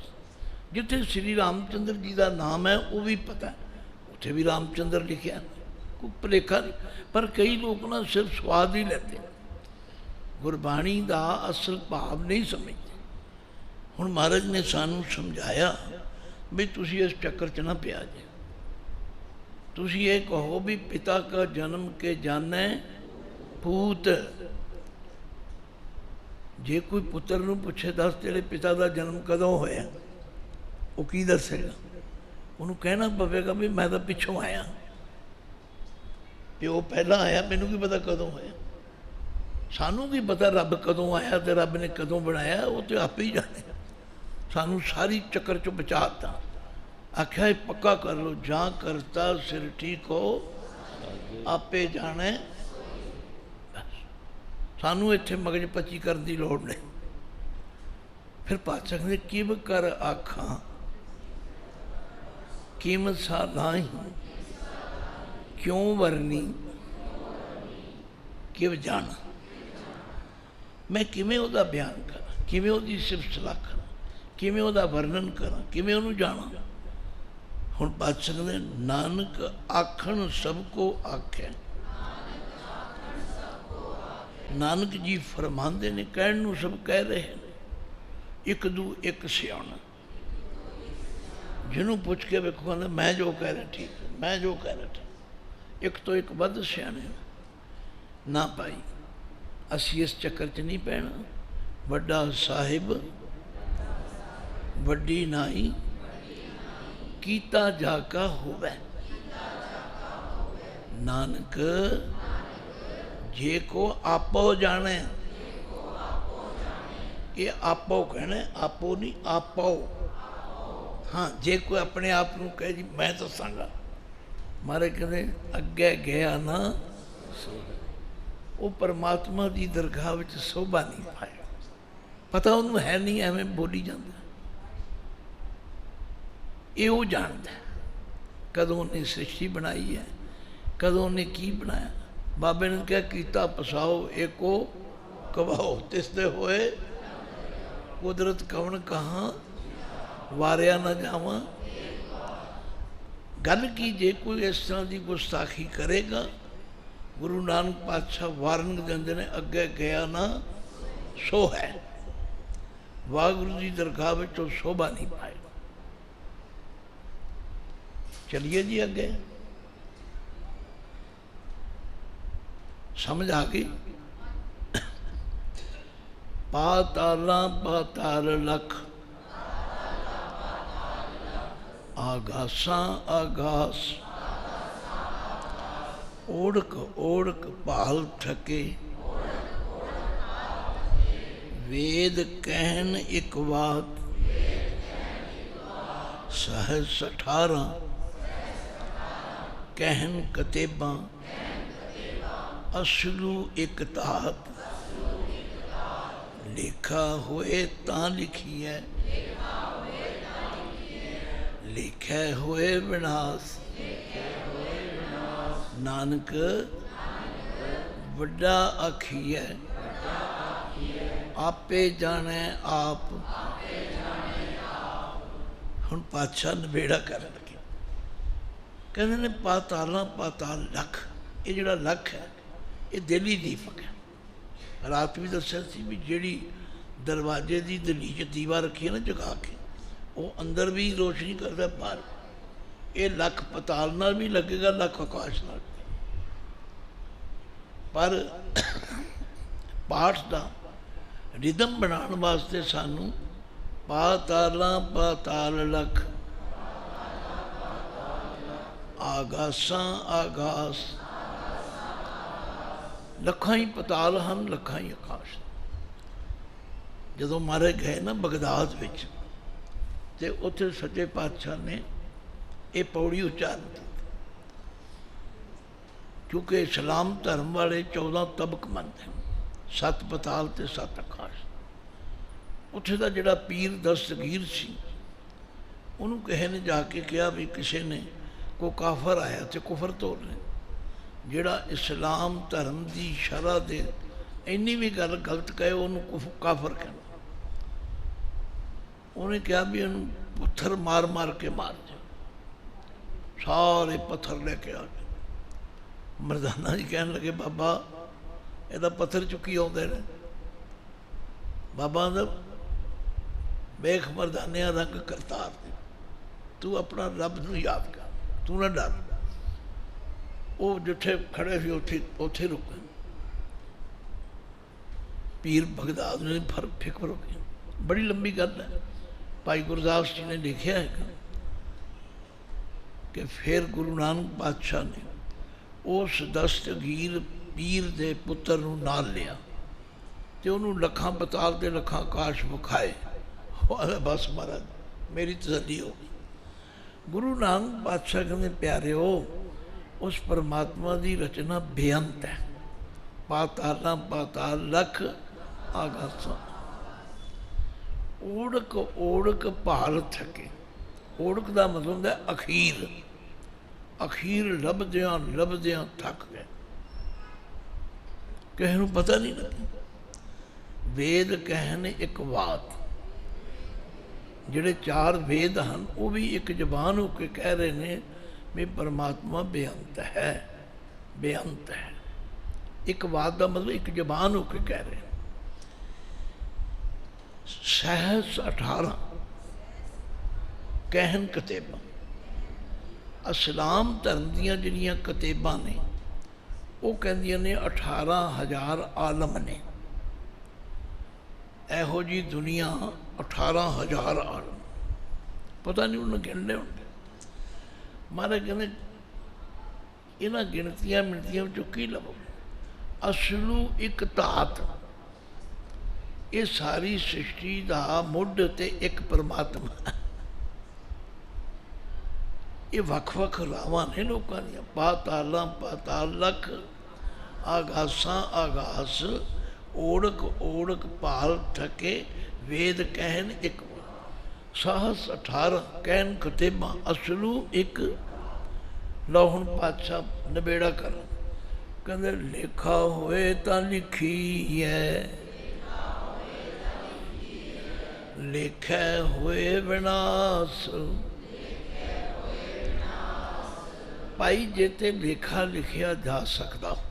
A: जिथे श्री रामचंद्र जी का नाम है वो भी पता है, उत्थे भी रामचंद्र लिखा, कोई भुलेखा नहीं। पर कई लोग ना सिर्फ स्वाद ही लेते, गुरबाणी का असल भाव नहीं समझते। हुण महाराज ने सानू समझाया भी तुसी इस चक्कर च ना पिया जे। तुसी ये कहो भी पिता का जन्म के जाने पूत। जे कोई पुत्र नूं पुछे दस तेरे पिता का जन्म कदों होया, वो की दसेगा? उन्होंने कहना पवेगा भी मैं तो पिछों आया, प्यो पहला आया, मैनू की पता कदों होया। सानू की पता रब कदों आया तो रब ने कदों बनाया, वो तो आप ही जाने। सानू सारी चक्कर चो बचाता। आख्या ये पक्का कर लो, जा करता सिर ठीक हो आपे जाने। सानू इत्थे मगज पची करने की लोड़ नहीं। फिर पातशाह कहते किव कर आखा किम सा लाही, क्यों वरनी किव जाना। मैं किमें उहदा बयान करा, किमें उहदी सिफत सलाह करा, किमें उहदा वर्णन करा, किमें उहनूं जाना। हुण पातशाह कहते नानक आखण सबको आख्या। नानक जी फरमाते ने, कहण नूं सब कह रहे हैं, एक दू एक सियाणा। जिन्हों पूछ के वेखो कहते मैं जो कह रहा ठीक है, मैं जो कह रहा ठीक। एक तो एक वध सियाणे ना पाई। असी इस चक्कर च नहीं पैना। वड्डा साहिब वड्डी नाई कीता जाका होवे। नानक जे को आपो जाने, ये आपो कहना, आपो नहीं आपो। हाँ जे कोई अपने आप को कहे जी मैं दसांगा, मारे कहते अगे गया ना वो परमात्मा की दरगाह में शोभा नहीं पाया। पता उन्होंने है नहीं, एवं बोली जाता। ये वो जानता है कदों उन्हें सृष्टि बनाई है, कदों उन्हें की बनाया। बाबे ने क्या कीता पसाओ एको कवाओ, तिसते होए कुदरत कवन कहाँ वारिया न जावा। गल की जे कोई इस तरह की गुस्ताखी करेगा, गुरु नानक पातशाह वारन देंदे ने अगे गया ना सो है। वाहगुरु की दरगाह में शोभा नहीं पाएगा। चलिए जी अगे, समझ आ गई। पाताला पाताल लख, आगासा आगास, ओढ़क ओढ़क भाल थके, वेद कहन एक बात, सहज 18 कहन कतेबा, असलू एक तात, लिखा होए तां लिखिए, लिखे होए विनाश, नानक वड्डा आखिए, आपे जाने आप। हुण पातशाह नबेड़ा कर लगे, कहते ने पाताला पाताल लख, ये जिहड़ा लख है ये दिली दीपक है। रात भी दस्या सी भी जिहड़ी दरवाजे की दलीच दीवा रखी है ना जगा के, वो अंदर भी रोशनी करता बाहर। ये लख पताल नाल भी लगेगा, लख आकाश नाल। पर पाठ का रिदम बनाने वास्ते सानू पाताला पाताल लख, आगासा आगास, लखां ही पताल हैं, लखां ही आकाश। जदों मारे गए ना बगदाद विच, ते उत्थे सच्चे पातशाह ने ये पौड़ी उच्चारण की, क्योंकि इस्लाम धर्म वाले 14 तबक मनते हैं, 7 पताल ते 7 आकाश। उत्थे दा जिहड़ा पीर दस्तगीर सी, उन्होंने किसी ने जाके कहा भी किसी ने कोई काफर आया तो कुफर तोड़ ले, जिहड़ा इस्लाम धर्म की शरह दे इन्नी भी गल गलत कहे उन्होंने काफर कहना। उन्हें कहा भी उन्होंने पत्थर मार मार के मार दे। सारे पत्थर लेके आ गए। मरदाना जी कहने लगे बाबा ਇਹਦਾ पत्थर चुकी आते हैं। बाबा दा वेख मरदानिया रंग करतार दे, तू अपना रब नूं याद कर, तू ना डर। वो जिथे खड़े थे उथे रुके। पीर बगदाद ने फिक्र हो गया। बड़ी लंबी गल है, भाई गुरदास जी ने लिखा है कि फिर गुरु नानक पातशाह ने उस दस्तगीर पीर दे पुत्र नूं नाल लिया ते उन्होंने लखां पताल ते लखां आकाश विखाए। बस महाराज मेरी तसल्ली हो गई। गुरु नानक पातशाह कहते प्यारे हो, उस परमात्मा की रचना बेअंत है। पाताला पाताल लख आगासा, ओढ़क ओढ़क भाल थके। ओढ़क का मतलब होता है अखीर। अखीर लभद्या थक गए, किसी को पता नहीं लगे। वेद कहन एक बात, जिहड़े 4 वेद हैं वो भी एक जबान होकर कह रहे हैं भी परमात्मा बेअंत है, बेअंत है। एक बात का मतलब एक जबान होकर कह रहे हैं। सहस 18 कहन कतेबा। इस्लाम धर्म दीयां जिहड़ियां कतेबां ने वो कहंदियां ने 18,000 आलम ने। एहो जी दुनिया 18,000 आलम, पता नहीं उन्हें गिनने होंगे। महाराज कहते इन्हां गिनतियां मिनतियां विचों की लभो। असलू एक धात, ये सारी सृष्टि का मुढ़ ते एक परमात्मा। ये वख-वख रावां ने लोकां दीयां। पाताला पाताल लख, आगासा आगास, ओढ़क ओढ़क भाल थके। वेद कहन एक, सहस 18 कहन कतेबा, असलू एक। लो हुण पातशाह नबेड़ा कर कहंदे लेखा होए तां लिखी है, लेखे होए विनाश। भाई जे ते लेखा लिखिया जा सकता हो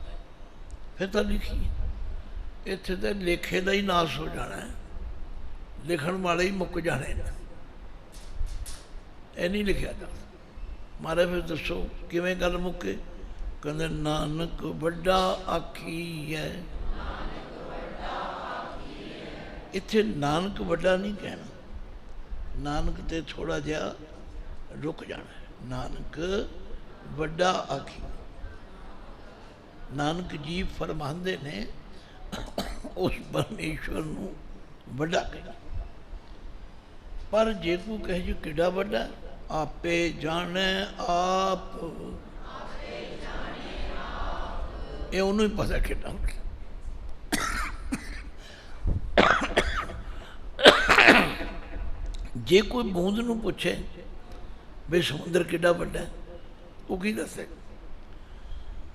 A: फिर तो लिखिए। इत्थे तो लेखे का ही नाश हो जाना है, लिखण वाले ही मुक जाने। ये नहीं लिखा जा। मारे फिर दसो किवें गल मुके? कहते नानक वड्डा आखी है। इत्थे नानक वड्डा नहीं कहना, नानक ते थोड़ा जिहा रुक जाना है। नानक वड्डा आखी। नानक जी फरमांदे ने उस परमेश्वर नूं वड्डा कह। पर जे कोई कहे जी किड्डा वड्डा, आपे जाने आप, ये उन्होंने ही पता किड्डा वड्डा। जे कोई बूंद नूं पूछे भी समुद्र किड्डा वड्डा, वो की दसे?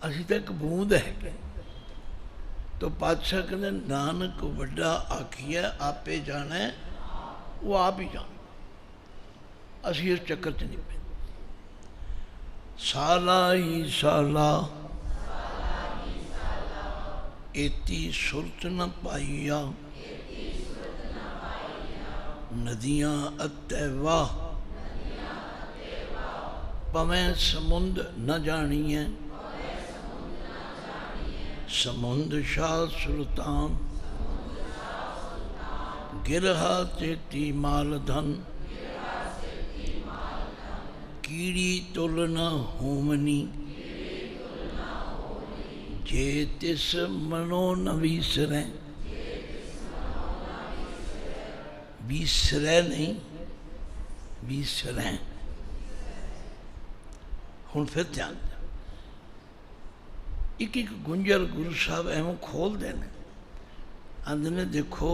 A: असीं तो एक बूंद है। तो पातशाह कहते नानक वड्डा आखिए आपे जाने, वो आप ही जान। असीं इस चक्कर च नहीं पे। साला ही साला एती सुरत न पाईया, नदियां अते वाह पवें समुंद न जानिए। समुंद शाह सुल्तान गिरहा चेती माल धन, कीड़ी तुल न होमनी जे तिस मनो न विसरै। विसरै नहीं, विसरै। हुण फिर ध्यान दे, एक एक गुंजर गुरु साहब एवं खोल देने। आंदे ने देखो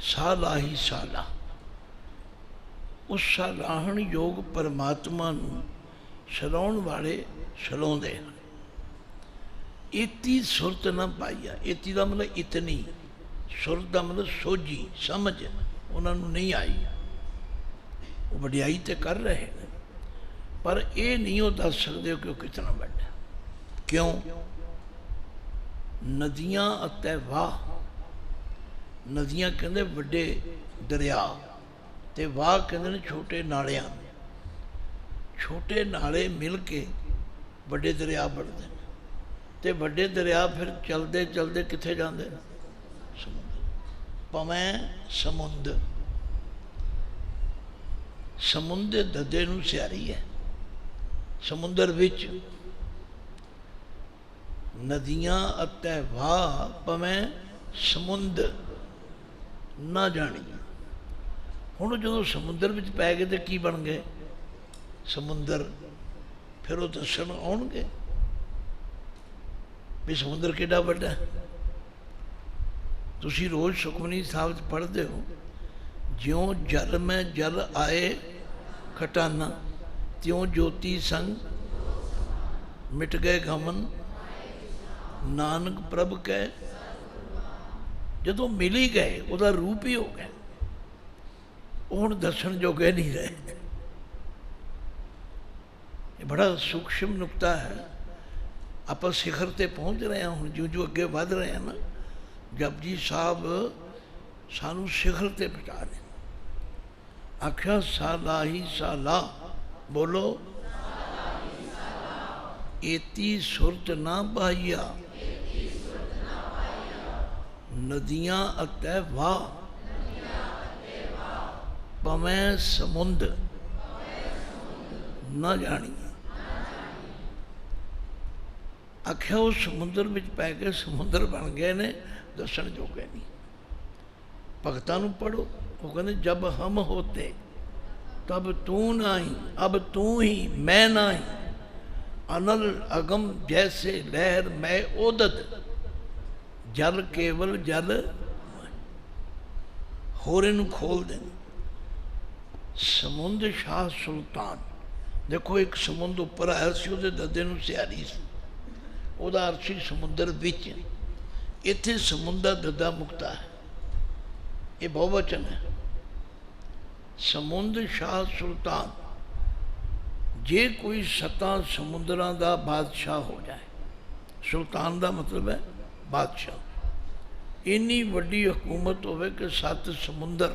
A: साला ही साला, उस सलाहण योग परमात्मा नूं सलाउण वाले सलाउंदे हैं। इती सुरत ना पाईया, इती का मतलब इतनी, सुरत का मतलब सोझी समझ उन्होंने नहीं आई। वो वडियाई तो कर रहे हैं पर ये नहीं वो दस सकते कि वो कितना बड़ा। क्यों? नदियां अते वाह, नदियां कहते वड्डे दरिया ते वाह कहते छोटे नालियां। छोटे नाले मिल के वड्डे दरिया बढ़ते हैं ते वड्डे दरिया फिर चलते चलते कित्थे जाते हैं? समुद्र। पवें समुंद, समुद्र ददे नूं सियारी है। समुद्र विच नदियां अते वाह पवें समुंद ना जानी। हुण जो समुद्र विच पै गए तो की बन गए? समुद्र। फिर वो दसन आउणगे भी समुद्र किड्डा वड्डा। तुसीं रोज़ सुखमनी साहब पढ़ते हो, ज्यों जल में जल आए खटाना, त्यों ज्योति संग मिट गए गमन, नानक प्रभ कह। जदों मिल ही गए उसका रूप ही हो गया, हुण दसन जोगे नहीं रहे। ये बड़ा सूक्ष्म नुकता है। आप शिखर ते पहुँच रहे हैं, हुण जो जो अगे वध रहे हैं ना, जपजी साहब सानू शिखर ते पहुँचा रहे। आख्या साला ही साला, बोलो एती सुरत ना पाईया, नदियां अते वाह पवें समुंद न जानी। आख्या वो समुद्र में पै के समुद्र बन गए ने, दसन जोगे नहीं। भगतां नूं पढ़ो, वो कहते जब हम होते तब तू नहीं, अब तू ही मैं नहीं। अनल अगम जैसे लहर मैं ओदत, जल केवल जल। होर इनू खोल दें। समुंद शाह सुल्तान, देखो एक समुंद उपर आया सी, उहदे ददे नूं सियारी सी, उहदा अर्थ सी समुंदर विच। इत्थे समुंद दा ददा मुक्ता है, ये बहुवचन है। समुंद शाह सुल्तान, जे कोई 7 समुद्रां दा बादशाह हो जाए, सुल्तान का मतलब है बादशाह। इन्नी वड्डी हुकूमत होवे कि 7 समुंदर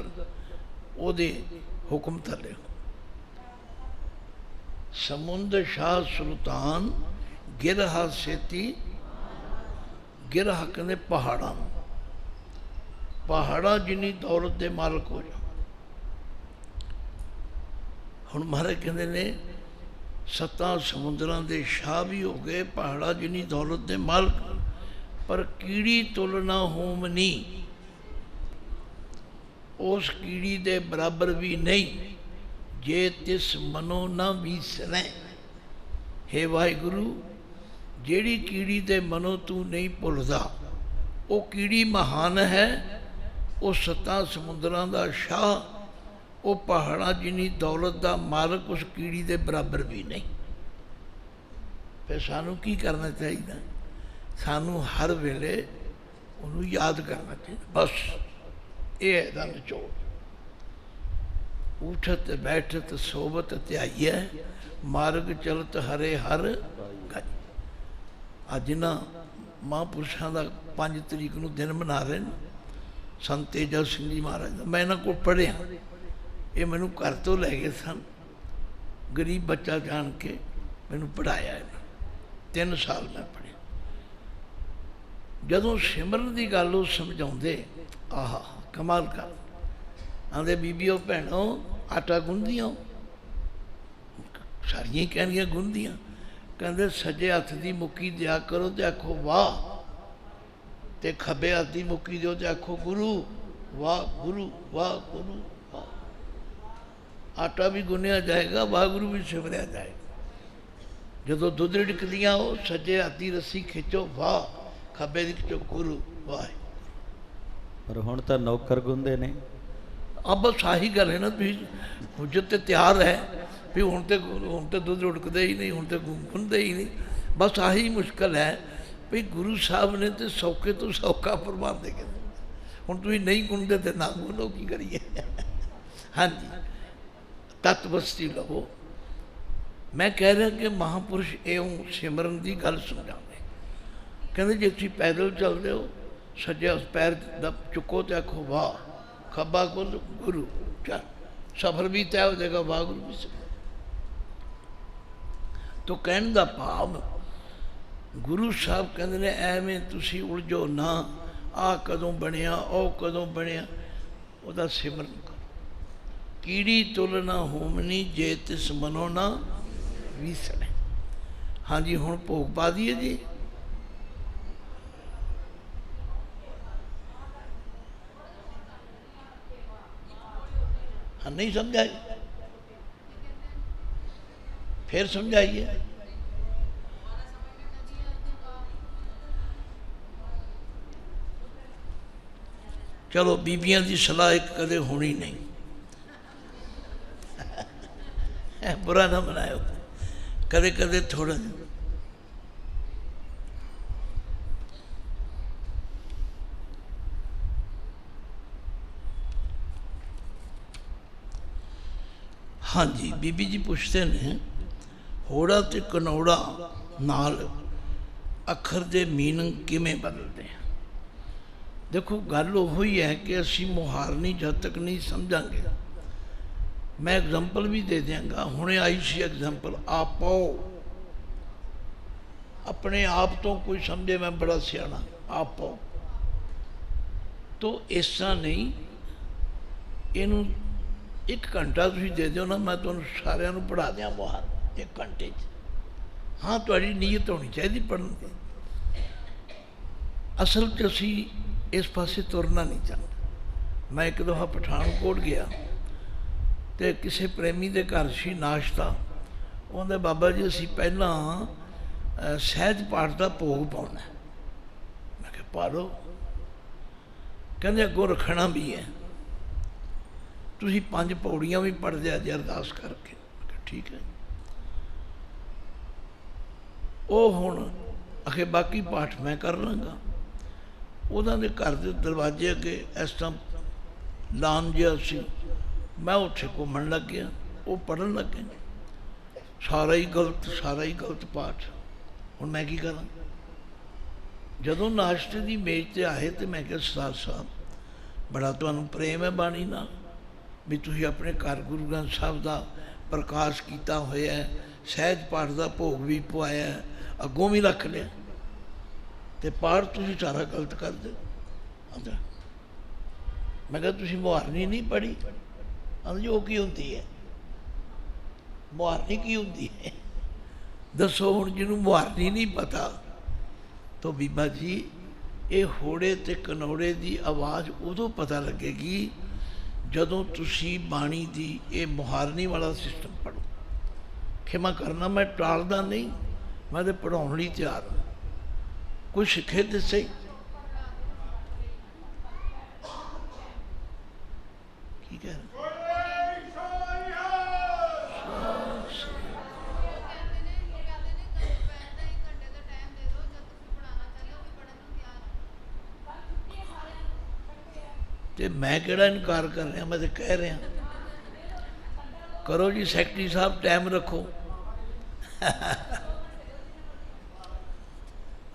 A: ओदे हुक्म थले हो। समुंद शाह सुल्तान गिरहा सेती गिरहा कहते पहाड़ा पहाड़ा जिन्नी दौलत के मालक हो जा। हुण महाराज कहते ने सत्तां समुद्रां दे शाह भी हो गए, पहाड़ा जिन्नी दौलत के मालक, पर कीड़ी तुलना होमनी, उस कीड़ी दे बराबर भी नहीं जे तिस मनो न विसरै। हे वाहिगुरु, जेड़ी कीड़ी दे मनो तू नहीं भुलदा, वो कीड़ी महान है, वो सत्तां समुद्रां दा शाह, वो पहाड़ा जिन्नी दौलत का मालक उस कीड़ी के बराबर भी नहीं। फिर सानू की करना चाहिए? सानू हर वेले उन्होंने याद करना चाहिए। बस ये है निचोड़। उठत बैठत सोबत त्याइए मार्ग चलत हरे हर गज। अज ना महापुरुषों का 5 तरीक को दिन मना रहे हैं, संत तेजा सिंह जी महाराज का। मैं इन्हों को पढ़िया, ये मैनू घर तो लै गए सन, गरीब बच्चा जान के मैनू पढ़ाया है। 3 साल मैं पढ़िया। जदों सिमरन की गल वो समझाते, आह कमाल कर, आंदे बीबियो भैनों आटा गुंदियां, सारिया कहनिया गुंदियां, कहते सज्जे हथ की मुक्की दिया करो तो आखो वाह, ते खब्बे हथ की मुक्की दो तो आखो गुरु वाह, गुरु वाह, गुरु वाह। आटा भी गुनिया जाएगा, वाहगुरु भी सिमरिया जाएगा। जो दुध रिड़कदियाँ हो सज्जे हथ की रस्सी खिंचो वाह, खब्बे की खिंचो गुरु वाह।
B: पर हुण तां नौकर गुंदे ने।
A: अब बस आही गल है ना, हुज्जत ते तैयार है भी हुण ते दुध रुड़कदे ही नहीं, हुण ते गुंदे ही नहीं। बस आही मुश्किल है भी गुरु साहब ने तो सौखे तो सौखा प्रबंध दे, हुण तुसीं नहीं गुंदे ते ना गुनो, की करिए। हाँ जी, तत्वस्ती लवो। मैं कह रहा कि महापुरुष एवं सिमरन की गल समझाते, कहते जे तुसीं पैदल चलते हो सज्जे पैर चुको तो आखो वाह, खब्बा को गुरु, चल सफर भी तय हो जाएगा, वाह गुरु भी सिमर। तो कहने का भाव गुरु साहब कहते ने एवें तुसीं उलझो ना, आ कदों बनया ओ कदों बनया, ਉਹਦਾ सिमरन करो। कीड़ी तुलना होमनी जे तिस मनो ना विसरे। हाँ जी, हुण भोग पा दिए जी। हाँ नहीं समझाई, फिर समझाइए। चलो बीबियां की सलाह एक कदे होनी नहीं, बुरा ना बनायो, कदे कदे थोड़ा। हाँ जी, बीबी जी पूछते हैं होड़ा ते कनौड़ा नाल अखर दे मीनिंग किमें बदलते हैं। देखो गल वही है कि असी मुहारनी जब तक नहीं समझांगे। मैं एग्जाम्पल भी दे देंगा, हुणे आई सी एग्जाम्पल, आपो अपने आप तो कोई समझे मैं बड़ा सियाना, आपो तो ऐसा नहीं, इनू 1 घंटा तुसीं दे दो ना, मैं तुहानूं सारिਆਂ ਨੂੰ पढ़ा दियां मुहार 1 घंटे। हाँ तुहाडी नीयत होनी चाहिए पढ़ने की। असल च असी इस पासे तुरना नहीं चाहते। मैं एक दफ़ा पठानकोट गया तो किसी प्रेमी के घर सी नाश्ता, उन्हें बाबा जी असी पहला सहज पाठ का भोग पाना। मैं कहा पा लो, कहते अगों रखना भी है, तुसीं 5 पौड़ियाँ भी पढ़ दिया जे अरदास करके। मैं कहा ठीक है। वो हुण आखे बाकी पाठ मैं कर लाँगा। उन्होंने घर के दरवाजे अगे इस तरह लान जिहा सी, मैं उत्थे घूमन लग गया, वो पढ़न लगे, सारा ही गलत पाठ। हुण मैं की करा? जदों नाश्ते की मेज ते आए तो मैं कहा सरदार साहब बड़ा तुहानूं प्रेम है बाणी नाल, भी तुसीं अपने घर गुरु ग्रंथ साहब का प्रकाश किया होया है, ਸਹਿਜ ਪਾਠ ਦਾ ਭੋਗ ਵੀ ਪਵਾਇਆ, ਅੱਗੋਂ ਵੀ ਰੱਖ ਲਿਆ, ਤੇ ਪਾਠ ਤੁਸੀਂ ਸਾਰਾ ਗਲਤ ਕਰਦੇ ਹੋ। ਮੈਂ ਕਿਹਾ ਤੁਸੀਂ ਮੁਹਾਰਨੀ ਨਹੀਂ ਪੜ੍ਹੀ? ਆਂਦੇ ਜੀ ਉਹ ਕੀ ਹੁੰਦੀ ਹੈ? ਮੁਹਾਰਨੀ ਕੀ ਹੁੰਦੀ ਹੈ ਦੱਸੋ ਹੁਣ? ਜਿਹਨੂੰ ਮੁਹਾਰਨੀ ਨਹੀਂ ਪਤਾ ਤਾਂ ਬੀਬਾ ਜੀ ਇਹ ਹੋੜੇ ਤੇ ਕਨੌੜੇ ਦੀ ਆਵਾਜ਼ ਉਦੋਂ ਪਤਾ ਲੱਗੇਗੀ ਜਦੋਂ ਤੁਸੀਂ ਬਾਣੀ ਦੀ ਇਹ ਮੁਹਾਰਨੀ ਵਾਲਾ ਸਿਸਟਮ ਪੜ੍ਹੋ। ਖਿਮਾ ਕਰਨਾ, ਮੈਂ ਟਾਲਦਾ ਨਹੀਂ, ਮੈਂ ਤਾਂ ਪੜ੍ਹਾਉਣ ਲਈ ਤਿਆਰ ਹਾਂ। ਕੋਈ ਸਿੱਖੇ ਤੇ ਸਹੀ। ਕੀ ਕਹਿ ਰਹੇ? ਤੇ ਮੈਂ ਕਿਹੜਾ ਇਨਕਾਰ ਕਰ ਰਿਹਾ, ਮੈਂ ਤਾਂ ਕਹਿ ਰਿਹਾ ਕਰੋ ਜੀ ਸੈਕਟਰੀ ਸਾਹਿਬ, ਟਾਈਮ ਰੱਖੋ।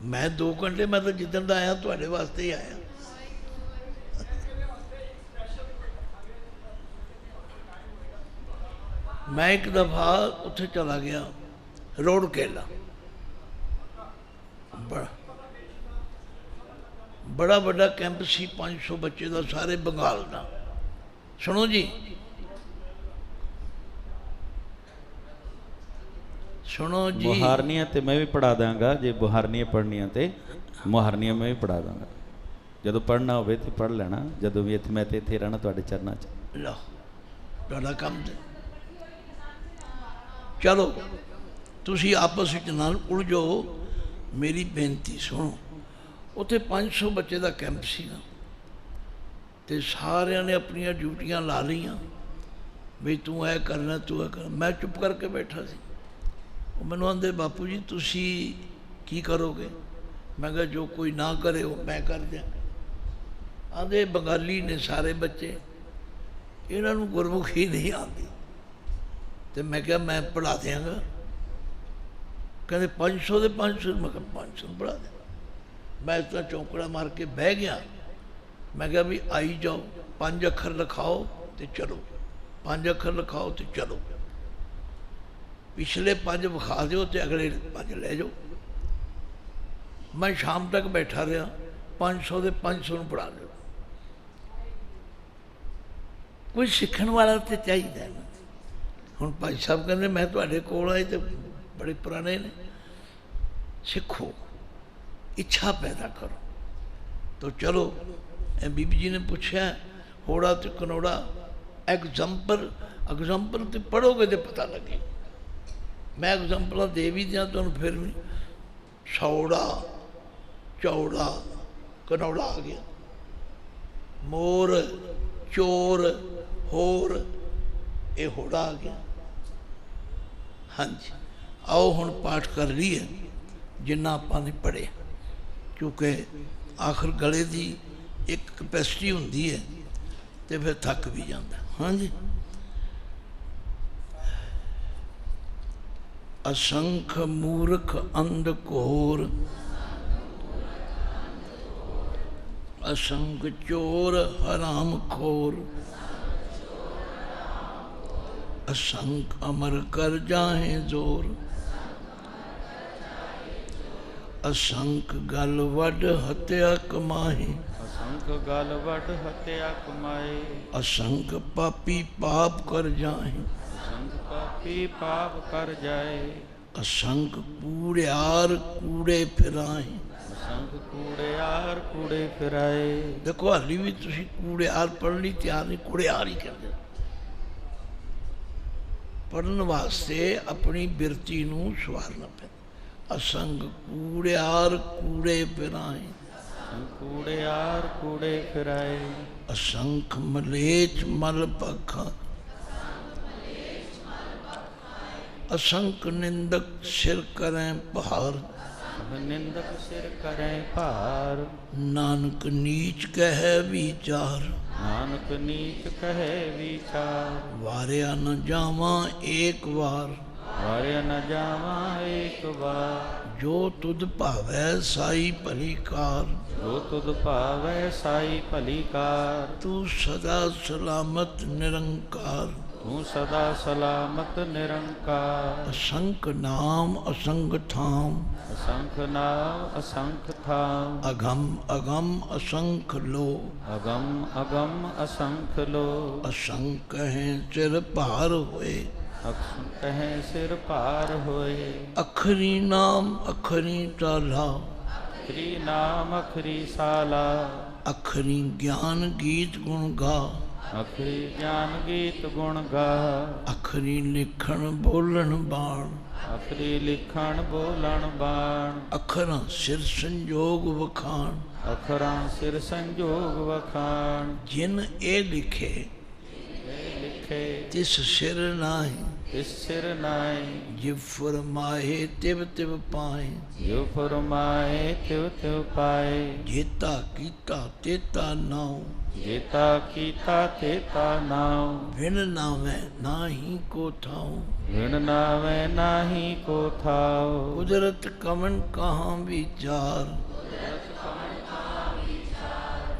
A: ਮੈਂ 2 ਘੰਟੇ, ਮੈਂ ਤਾਂ ਜਿੱਦਣ ਦਾ ਆਇਆ ਤੁਹਾਡੇ ਵਾਸਤੇ ਹੀ ਆਇਆ। ਮੈਂ ਇੱਕ ਦਫਾ ਉੱਥੇ ਚਲਾ ਗਿਆ, ਰੋਡ ਕੇਲਾ, ਬੜਾ ਵੱਡਾ ਕੈਂਪ ਸੀ, 500 ਬੱਚੇ ਦਾ, ਸਾਰੇ ਬੰਗਾਲ ਦਾ। ਸੁਣੋ ਜੀ, ਸੁਣੋ ਜੀ।
B: ਮੁਹਾਰਨੀਆਂ ਤੇ ਮੈਂ ਵੀ ਪੜ੍ਹਾ ਦਾਂਗਾ, ਜੇ ਮੁਹਾਰਨੀਆਂ ਪੜ੍ਹਨੀਆਂ ਤੇ ਮੁਹਾਰਨੀਆਂ ਮੈਂ ਵੀ ਪੜ੍ਹਾ ਦਾਂਗਾ। ਜਦੋਂ ਪੜ੍ਹਨਾ ਹੋਵੇ ਤੇ ਪੜ੍ਹ ਲੈਣਾ, ਜਦੋਂ ਵੀ ਇੱਥੇ ਮੈਂ ਤੇ ਇੱਥੇ ਰਹਿਣਾ ਤੁਹਾਡੇ ਚਰਨਾਂ 'ਚ।
A: ਲਓ ਤੁਹਾਡਾ ਕੰਮ ਤੇ ਚਲੋ, ਤੁਸੀਂ ਆਪਸ ਵਿੱਚ ਨਾਲ ਉਲਝੋ। ਮੇਰੀ ਬੇਨਤੀ ਸੁਣੋ। ਉੱਥੇ 500 ਬੱਚੇ ਦਾ ਕੈਂਪ ਸੀਗਾ, ਤੇ ਸਾਰਿਆਂ ਨੇ ਆਪਣੀਆਂ ਡਿਊਟੀਆਂ ਲਾ ਲਈਆਂ ਵੀ ਤੂੰ ਇਹ ਕਰਨਾ, ਤੂੰ ਇਹ ਕਰਨਾ। ਮੈਂ ਚੁੱਪ ਕਰਕੇ ਬੈਠਾ ਸੀ। ਉਹ ਮੈਨੂੰ ਆਂਦੇ ਬਾਪੂ ਜੀ ਤੁਸੀਂ ਕੀ ਕਰੋਗੇ? ਮੈਂ ਕਿਹਾ ਜੋ ਕੋਈ ਨਾ ਕਰੇ ਉਹ ਮੈਂ ਕਰ ਦਿਆਂ। ਆਂਦੇ ਬੰਗਾਲੀ ਨੇ ਸਾਰੇ ਬੱਚੇ, ਇਹਨਾਂ ਨੂੰ ਗੁਰਮੁਖੀ ਨਹੀਂ ਆਉਂਦੀ। ਤੇ ਮੈਂ ਕਿਹਾ ਮੈਂ ਪੜ੍ਹਾ ਦਿਆਂਗਾ। ਕਹਿੰਦੇ 500 ਦੇ 500। ਮੈਂ ਕਿਹਾ 500 ਪੜ੍ਹਾ ਦਿਆਂ। ਮੈਂ ਇਸ ਤਰ੍ਹਾਂ ਚੌਂਕੜਾ ਮਾਰ ਕੇ ਬਹਿ ਗਿਆ। ਮੈਂ ਕਿਹਾ ਵੀ ਆਈ ਜਾਓ, 5 ਅੱਖਰ ਲਿਖਾਓ ਤੇ ਚਲੋ, 5 ਅੱਖਰ ਲਿਖਾਓ ਤੇ ਚਲੋ। ਪਿਛਲੇ 5 ਵਿਖਾ ਦਿਓ ਤੇ ਅਗਲੇ 5 ਲੈ ਜਾਓ। ਮੈਂ ਸ਼ਾਮ ਤੱਕ ਬੈਠਾ ਰਿਹਾ, 500 ਦੇ 500 ਨੂੰ ਪੜ੍ਹਾ ਲਿਓ। ਕੋਈ ਸਿੱਖਣ ਵਾਲਾ ਤੇ ਚਾਹੀਦਾ ਨਾ। ਹੁਣ ਭਾਈ ਸਾਹਿਬ ਕਹਿੰਦੇ ਮੈਂ ਤੁਹਾਡੇ ਕੋਲ ਆਏ ਤੇ ਬੜੇ ਪੁਰਾਣੇ ਨੇ। ਸਿੱਖੋ, ਇੱਛਾ ਪੈਦਾ ਕਰੋ। ਤਾਂ ਚਲੋ, ਇਹ ਬੀਬੀ ਜੀ ਨੇ ਪੁੱਛਿਆ ਹੋੜਾ ਤੇ ਕਨੌੜਾ, ਐਗਜ਼ਾਮਪਲ ਤੇ ਪੜ੍ਹੋਗੇ ਤੇ ਪਤਾ ਲੱਗੇ। मैं एग्जाम्पल दे भी दिया तुम, फिर भी सौड़ा चौड़ा कनौड़ा आ गया, मोर चोर होर ये होड़ा आ गया। हाँ जी, आओ हुण पाठ कर लीए जिन्ना आपां ने पढ़े, क्योंकि आखिर गले की एक कैपेसिटी होंदी है तो फिर थक भी जाता। हाँ जी, असंख मूर्ख अंध घोर, असंख चोर हराम खोर, असंख अमर कर जाहे जोर, असंख गल वड हत्या कमाहे,
B: असंख गल वड हत्या कमाए,
A: असंख पापी पाप कर जाहे,
B: असंख पापी पाप कर जाए,
A: असंख कूड़ियार कूड़े फिराए,
B: असंख कूड़ियार कूड़े फिराए।
A: देखो हाली भी तुसी कूड़ियार पढ़ने तैयार नहीं, कूड़ियार ही कहते। पढ़ने वास्ते अपनी बिरती नूं सवारना पैंदा। असंख कूड़ियार कूड़े फिराए,
B: कूड़ियार कूड़े फिराए,
A: असंख मलेच मल पखा, असंख निंदक सिर करें पहाड़,
B: निंदक सिर करें भार,
A: नानक नीच कहे विचार,
B: नानक नीच कहे विचार,
A: वारिया न जावा एक बार,
B: वारे न जावा एक बार,
A: जो तुद भावै साई भली कार,
B: जो तुद भावै साई भली कार,
A: तू सदा सलामत निरंकार,
B: ਤੂੰ ਸਦਾ ਸਲਾਮਤ ਨਿਰੰਕਾਰ।
A: असंख नाम असंग थाम,
B: ਅਸੰਖ ਨਾਮ ਅਸੰਖ ਥਾਮ,
A: अगम अगम असंख लो,
B: ਅਗਮ ਅਗਮ ਅਸੰਖ ਲੋ।
A: असंख है सिर भार होए,
B: ਅਸੰਖ ਹੈ ਸਿਰ ਭਾਰ ਹੋਏ।
A: अखरी नाम अखरी चाला,
B: ਅਖਰੀ ਨਾਮ ਅਖਰੀ ਸਾਲਾ,
A: अखरी ज्ञान गीत गुण गा,
B: ਅਖਰੀ ਗਿਆਨ ਗੀਤ ਗੁਣ ਗਾ।
A: अखरी लिखण बोलन बाण,
B: ਅਖਰੀ ਲਿਖਣ ਬੋਲਣ ਬਾਣ,
A: अखरां सिर संजोग वखाण,
B: ਅਖਰਾਂ ਸਿਰ ਸੰਜੋਗ ਵਖਾਣ।
A: जिन ए लिखे
B: ਇਹ ਲਿਖੇ
A: तिस सिर नाहि,
B: ਤਿਸ ਸਿਰ ਨਾਏ,
A: जिव फरमाए तिव तिव पाए,
B: ਜੋ ਫਰਮਾਏ ਤਿਵ ਤਿਵ ਪਾਏ।
A: जेता कीता तेता नाउ,
B: ਜੇਤਾ ਕੀਤਾ ਤੇਤਾ ਨਾਉ,
A: बिन नावे नाही को थाउ,
B: ਵਿਣ ਨਾਵੇ ਨਾਹੀ ਕੋ ਥਾਉ।
A: कुदरत कमन कहाँ विचार,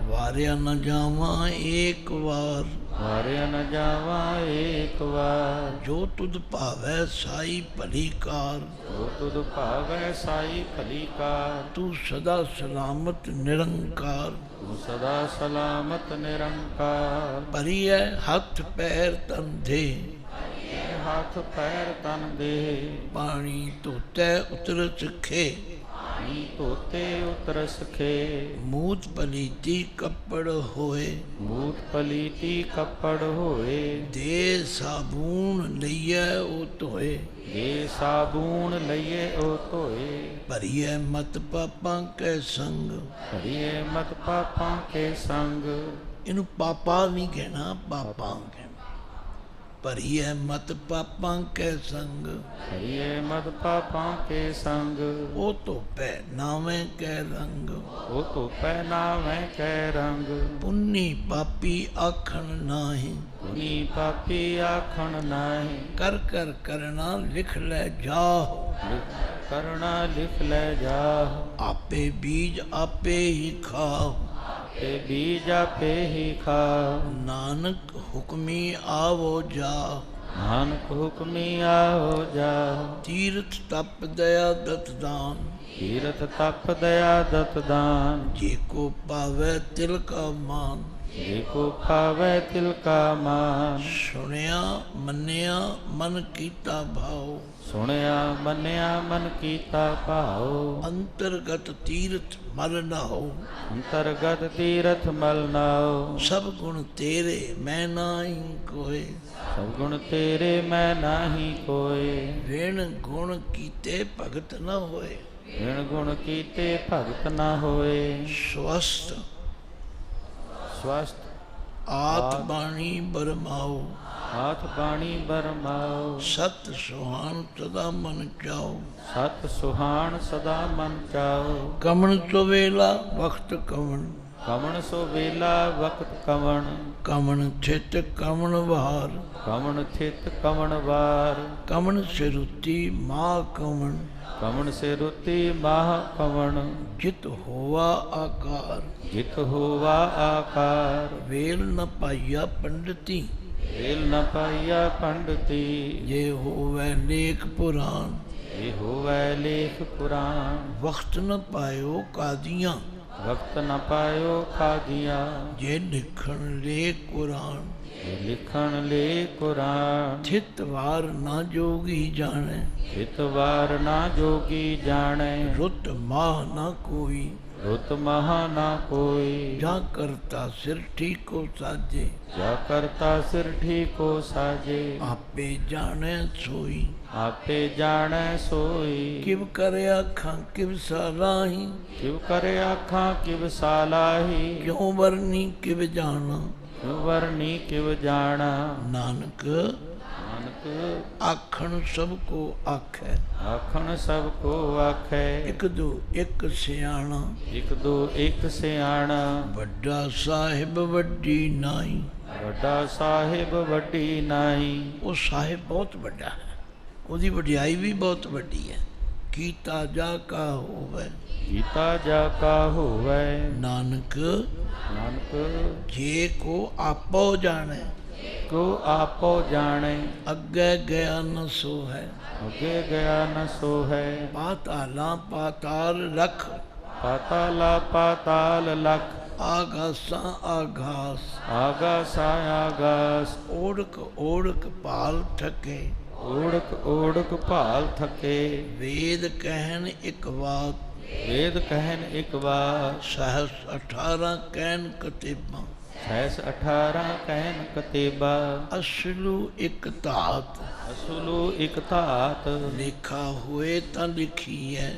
A: वार्या न जावा एक वार,
B: ਵਾਰਿਆ ਨ ਜਾਵਾਂ ਏਕ ਵਾਰ।
A: जो तुद भावै साई भली कार,
B: ਜੋ ਤੁਧ ਭਾਵੈ ਸਾਈ ਭਲੀ ਕਾਰ।
A: तू सदा सलामत निरंकार,
B: ਤੂੰ ਸਦਾ ਸਲਾਮਤ ਨਿਰੰਕਾਰ।
A: भरी है हथ पैर तन दे,
B: ਹੱਥ ਪੈਰ ਤਨ ਦੇ,
A: पानी धोते उतर सखे,
B: ਨੀ ਧੋਤੇ ਉਤਰ ਸਖੇ।
A: मूत पलीती कपड़ होए,
B: ਮੂਤ ਪਲੀਤੀ ਕੱਪੜ ਹੋਏ।
A: दे साबून लइए ओ धोए,
B: ਜੇ ਸਾਬੂਨ ਲਈਏ ਉਹ ਧੋਏ।
A: भरी है मत पापा के संग,
B: ਭਰੀਏ ਮਤ ਪਾਪਾਂ ਕੇ ਸੰਗ।
A: इनू पापा नहीं कहना, पापा कहना। भरी है मत पापा के संग,
B: ਭਰੀਏ ਮਤ ਪਾਪਾਂ ਕੇ ਸੰਗ।
A: ओ तो पै नावे के रंग,
B: ਉਹ ਧੋਪੈ ਨਾਵੇਂ ਕੈ ਰੰਗ।
A: पुन्नी पापी आखन नाही,
B: ਨੀ ਪਾਪੀ ਆਖਣ ਨਾਹੀਂ।
A: कर कर करना लिख ले जाओ,
B: ਕਰਣਾ ਲਿਖ ਲੈ ਜਾ।
A: आपे बीज आपे ही खाओ,
B: ਤੇ ਬੀਜ ਆਪੇ ਹੀ ਖਾ।
A: नानक हुक्मी आवो जा,
B: ਨਾਨਕ ਹੁਕਮੀ ਆਓ ਜਾ।
A: तीर्थ तप दया दत दान,
B: ਤੀਰਥ ਤਪ ਦਇਆ ਦਤ ਦਾਨ।
A: जेको पावे तिल का मान,
B: ਜੇ ਕੋ ਪਾਵੈ ਤਿਲ ਕਾ ਮਾਨ।
A: सुनिया मन्निया मन कीता भाव,
B: ਸੁਣਿਆ ਮੰਨਿਆ ਮਨ ਕੀਤਾ ਭਾਉ।
A: अंतर्गत तीर्थ मल न हो,
B: ਅੰਤਰਗਤ ਤੀਰਥ ਮਲ ਨਾਉ।
A: सब गुण तेरे मैं नाही कोय,
B: ਸਭ ਗੁਣ ਤੇਰੇ ਮੈਂ ਨਾਹੀ ਕੋਏ।
A: ऋण गुण कीते भगत न होए,
B: ਵਿਣ ਗੁਣ ਕੀਤੇ ਭਗਤ ਨਾ ਹੋਏ।
A: स्वस्थ
B: ਸਵਸਤ
A: आत बाणी बरमाओ,
B: ਹਾਥ ਬਾਣੀ ਬਰਮਾਉ।
A: सत सुहान सदा मन चाओ,
B: ਸਤ ਸੁਹਾਣ ਸਦਾ ਮਨ ਚਾਉ।
A: कमन चोवेला वक्त कमन,
B: ਕਮਣ ਸੋ ਵੇਲਾ ਵਕਤ ਕਮਣ।
A: कमन छित कमन वार,
B: ਕਮਣ ਥਿਤ ਕਮਣ ਵਾਰ।
A: कमन सिरुति माँ कमन,
B: ਕਮਣ ਸੇ ਰੁਤੀ ਮਾਹ ਕਮਣ।
A: जित होवा आकार,
B: ਜਿਤ ਹੋਵਾ ਆਕਾਰ।
A: वेल न पाइया पंडिती,
B: ਵੇਲ ਨ ਪਾਈਆ ਪੰਡਤੀ।
A: ये होवे लेख पुराण,
B: ਇਹ ਹੋਵੈ ਲੇਖ ਪੁਰਾਣ।
A: वक्त न पायो कादियाँ,
B: ਵਕਤ ਨ ਪਾਇਓ ਖਾਦੀਆਂ।
A: ये लिखण लेख कुरान,
B: ਇਹ ਲਿਖਣ ਲੇ ਕੁਰਾਨ।
A: थित वार न जोगी जाने,
B: ਇਤਵਾਰ ਨਾ ਜੋਗੀ ਜਾਣੈ।
A: रुत माह न कोई,
B: ਰੁਤ ਮਹਾ ਨਾ ਕੋਈ।
A: जा करता सिर ठीको साजे,
B: ਜਾ ਕਰਤਾ ਸਿਰ ਠੀਕੋ ਸਾਜੇ।
A: आपे जाने सोई,
B: ਆਪੇ ਜਾਣੈ ਸੋਈ।
A: किव करे आखां किव सालाही,
B: ਕਿਵ ਕਰੇ ਆਖਾਂ ਕਿਵ ਸਾਲਾਹੀ।
A: क्यों वरनी किव जाना,
B: ਕਿਵ ਵਰਨੀ ਕਿਵ ਜਾਣਾ।
A: नानक
B: ਨਾਨਕ
A: आखण सबको आखै,
B: ਆਖਣ ਸਭ ਕੋ ਆਖੈ।
A: एक दो एक सियाणा,
B: ਇਕ ਦੋ ਇਕ ਸਿਆਣਾ।
A: ਵੱਡਾ ਸਾਹਿਬ ਵੱਡੀ ਨਾਈ,
B: ਵੱਡਾ ਸਾਹਿਬ ਵੱਡੀ ਨਾਈ।
A: ਉਹ ਸਾਹਿਬ ਬਹੁਤ ਵੱਡਾ ਹੈ, ਉਹਦੀ ਵਡਿਆਈ ਵੀ ਬਹੁਤ ਵੱਡੀ ਹੈ। ਕੀਤਾ ਜਾ ਕਾ ਹੋਵੇ,
B: ਕੀਤਾ ਜਾ ਕਾ ਹੋਵੈ।
A: ਨਾਨਕ
B: ਨਾਨਕ
A: ਜੇ ਕੋ ਆਪੋ ਜਾਣੈ,
B: ਜੋ ਆਪੋ ਜਾਣੇ
A: ਅੱਗੇ ਗਿਆ ਨ ਸੋ ਹੈ।
B: ਅੱਗੇ ਗਿਆ ਨ ਸੋ ਹੈ।
A: ਪਾਤਾਲਾਂ ਪਾਤਾਲ ਰਖ,
B: ਪਾਤਾਲਾ ਪਾਤਾਲ ਲਖ,
A: ਆਗਾਸਾਂ ਆਗਾਸ,
B: ਆਗਾਸਾ ਆਗਾਸ,
A: ਓੜਕ ਓੜਕ ਭਾਲ ਠਕੇ,
B: ਓੜਕ ਓੜਕ ਭਾਲ ਥਕੇ।
A: ਵੇਦ ਕਹਿਣ ਇੱਕ ਬਾਤ,
B: ਵੇਦ ਕਹਿਨ ਇੱਕ ਵਾਰ,
A: ਸਹਸ 18 ਕਹਿਣ ਕਤੇਬਾਂ,
B: ਸੈਸ 18 ਕਹਿਨ ਕਤੇਬਾ।
A: ਅਸਲੂ ਇੱਕ ਧਾਤ,
B: ਅਸੁਲੂ ਇੱਕ ਧਾਤ,
A: ਲਿਖਾ ਹੋਏ ਤਾਂ ਲਿਖੀਐ,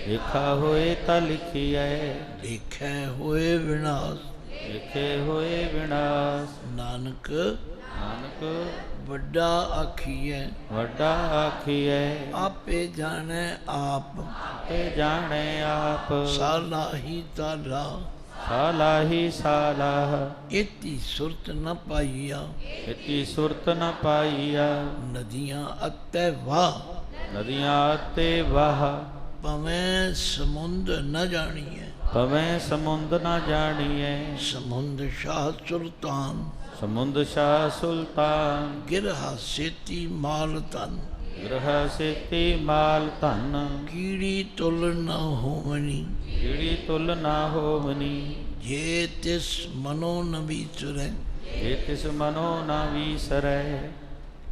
B: ਲਿਖਾ ਹੋਏ ਤਾਂ ਲਿਖੀਐ,
A: ਲਿਖੈ ਹੋਏ ਵਿਨਾਸ਼।
B: ਲਿਖੇ ਹੋਏ ਵਿਨਾਸ਼।
A: ਨਾਨਕ
B: ਨਾਨਕ
A: ਵੱਡਾ ਆਖੀਐ,
B: ਵੱਡਾ ਆਖੀਐ,
A: ਆਪੇ ਜਾਣੈ ਆਪ,
B: ਤੇ ਜਾਣੇ ਆਪ।
A: ਸਾਲਾਹੀ ਤਾਲਾ,
B: ਸਾਲਾਹੀ ਸਾਲਾਹ,
A: ਇਤੀ ਸੁਰਤ ਨ ਪਾਈਆ,
B: ਇਤੀ ਸੁਰਤ ਨ ਪਾਈਆ।
A: ਨਦੀਆਂ ਅਤੈ ਵਾਹ,
B: ਨਦੀਆਂ ਤੇ ਵਾਹ,
A: ਭਵੇਂ ਸਮੁੰਦ ਨ ਜਾਣੀਐ,
B: ਪਵੇਂ ਸਮੁੰਦ ਨ ਜਾਣੀਐ।
A: ਸਮੁੰਦ ਸ਼ਾਹ ਸੁਲਤਾਨ,
B: ਸਮੁੰਦ ਸ਼ਾਹ ਸੁਲਤਾਨ,
A: ਗਿਰਹਾ ਸੇਤੀ ਮਾਲ ਤਨ,
B: ਗ੍ਰਹ ਸੇਤੀ ਮਾਲ ਧਨ।
A: ਕੀੜੀ ਤੁਲ ਨ ਹੋਵਨੀ,
B: ਕੀੜੀ ਤੁਲ ਨਾ ਹੋਵਨੀ,
A: ਜੇ ਤਿਸ ਮਨੋ ਨ ਵਿਚਰੈ,
B: ਜੇ ਤਿਸ ਮਨੋ ਨਾ ਵੀਸਰੈ।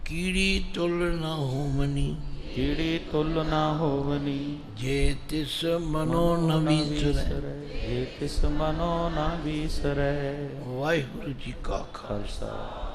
A: ਕੀੜੀ ਤੁਲ ਨ ਹੋਵਨੀ,
B: ਕੀੜੀ ਤੁਲ ਨਾ ਹੋਵਨੀ,
A: ਜੇ ਤਿਸ ਮਨੋ ਨ ਵਿਚਰੈ।
B: ਜੇ ਤਿਸ ਮਨੋ ਨਾ ਵੀਸਰੈ।
A: ਵਾਹਿਗੁਰੂ ਜੀ ਕਾ ਖਾਲਸਾ,
B: ਖਾਲਸਾ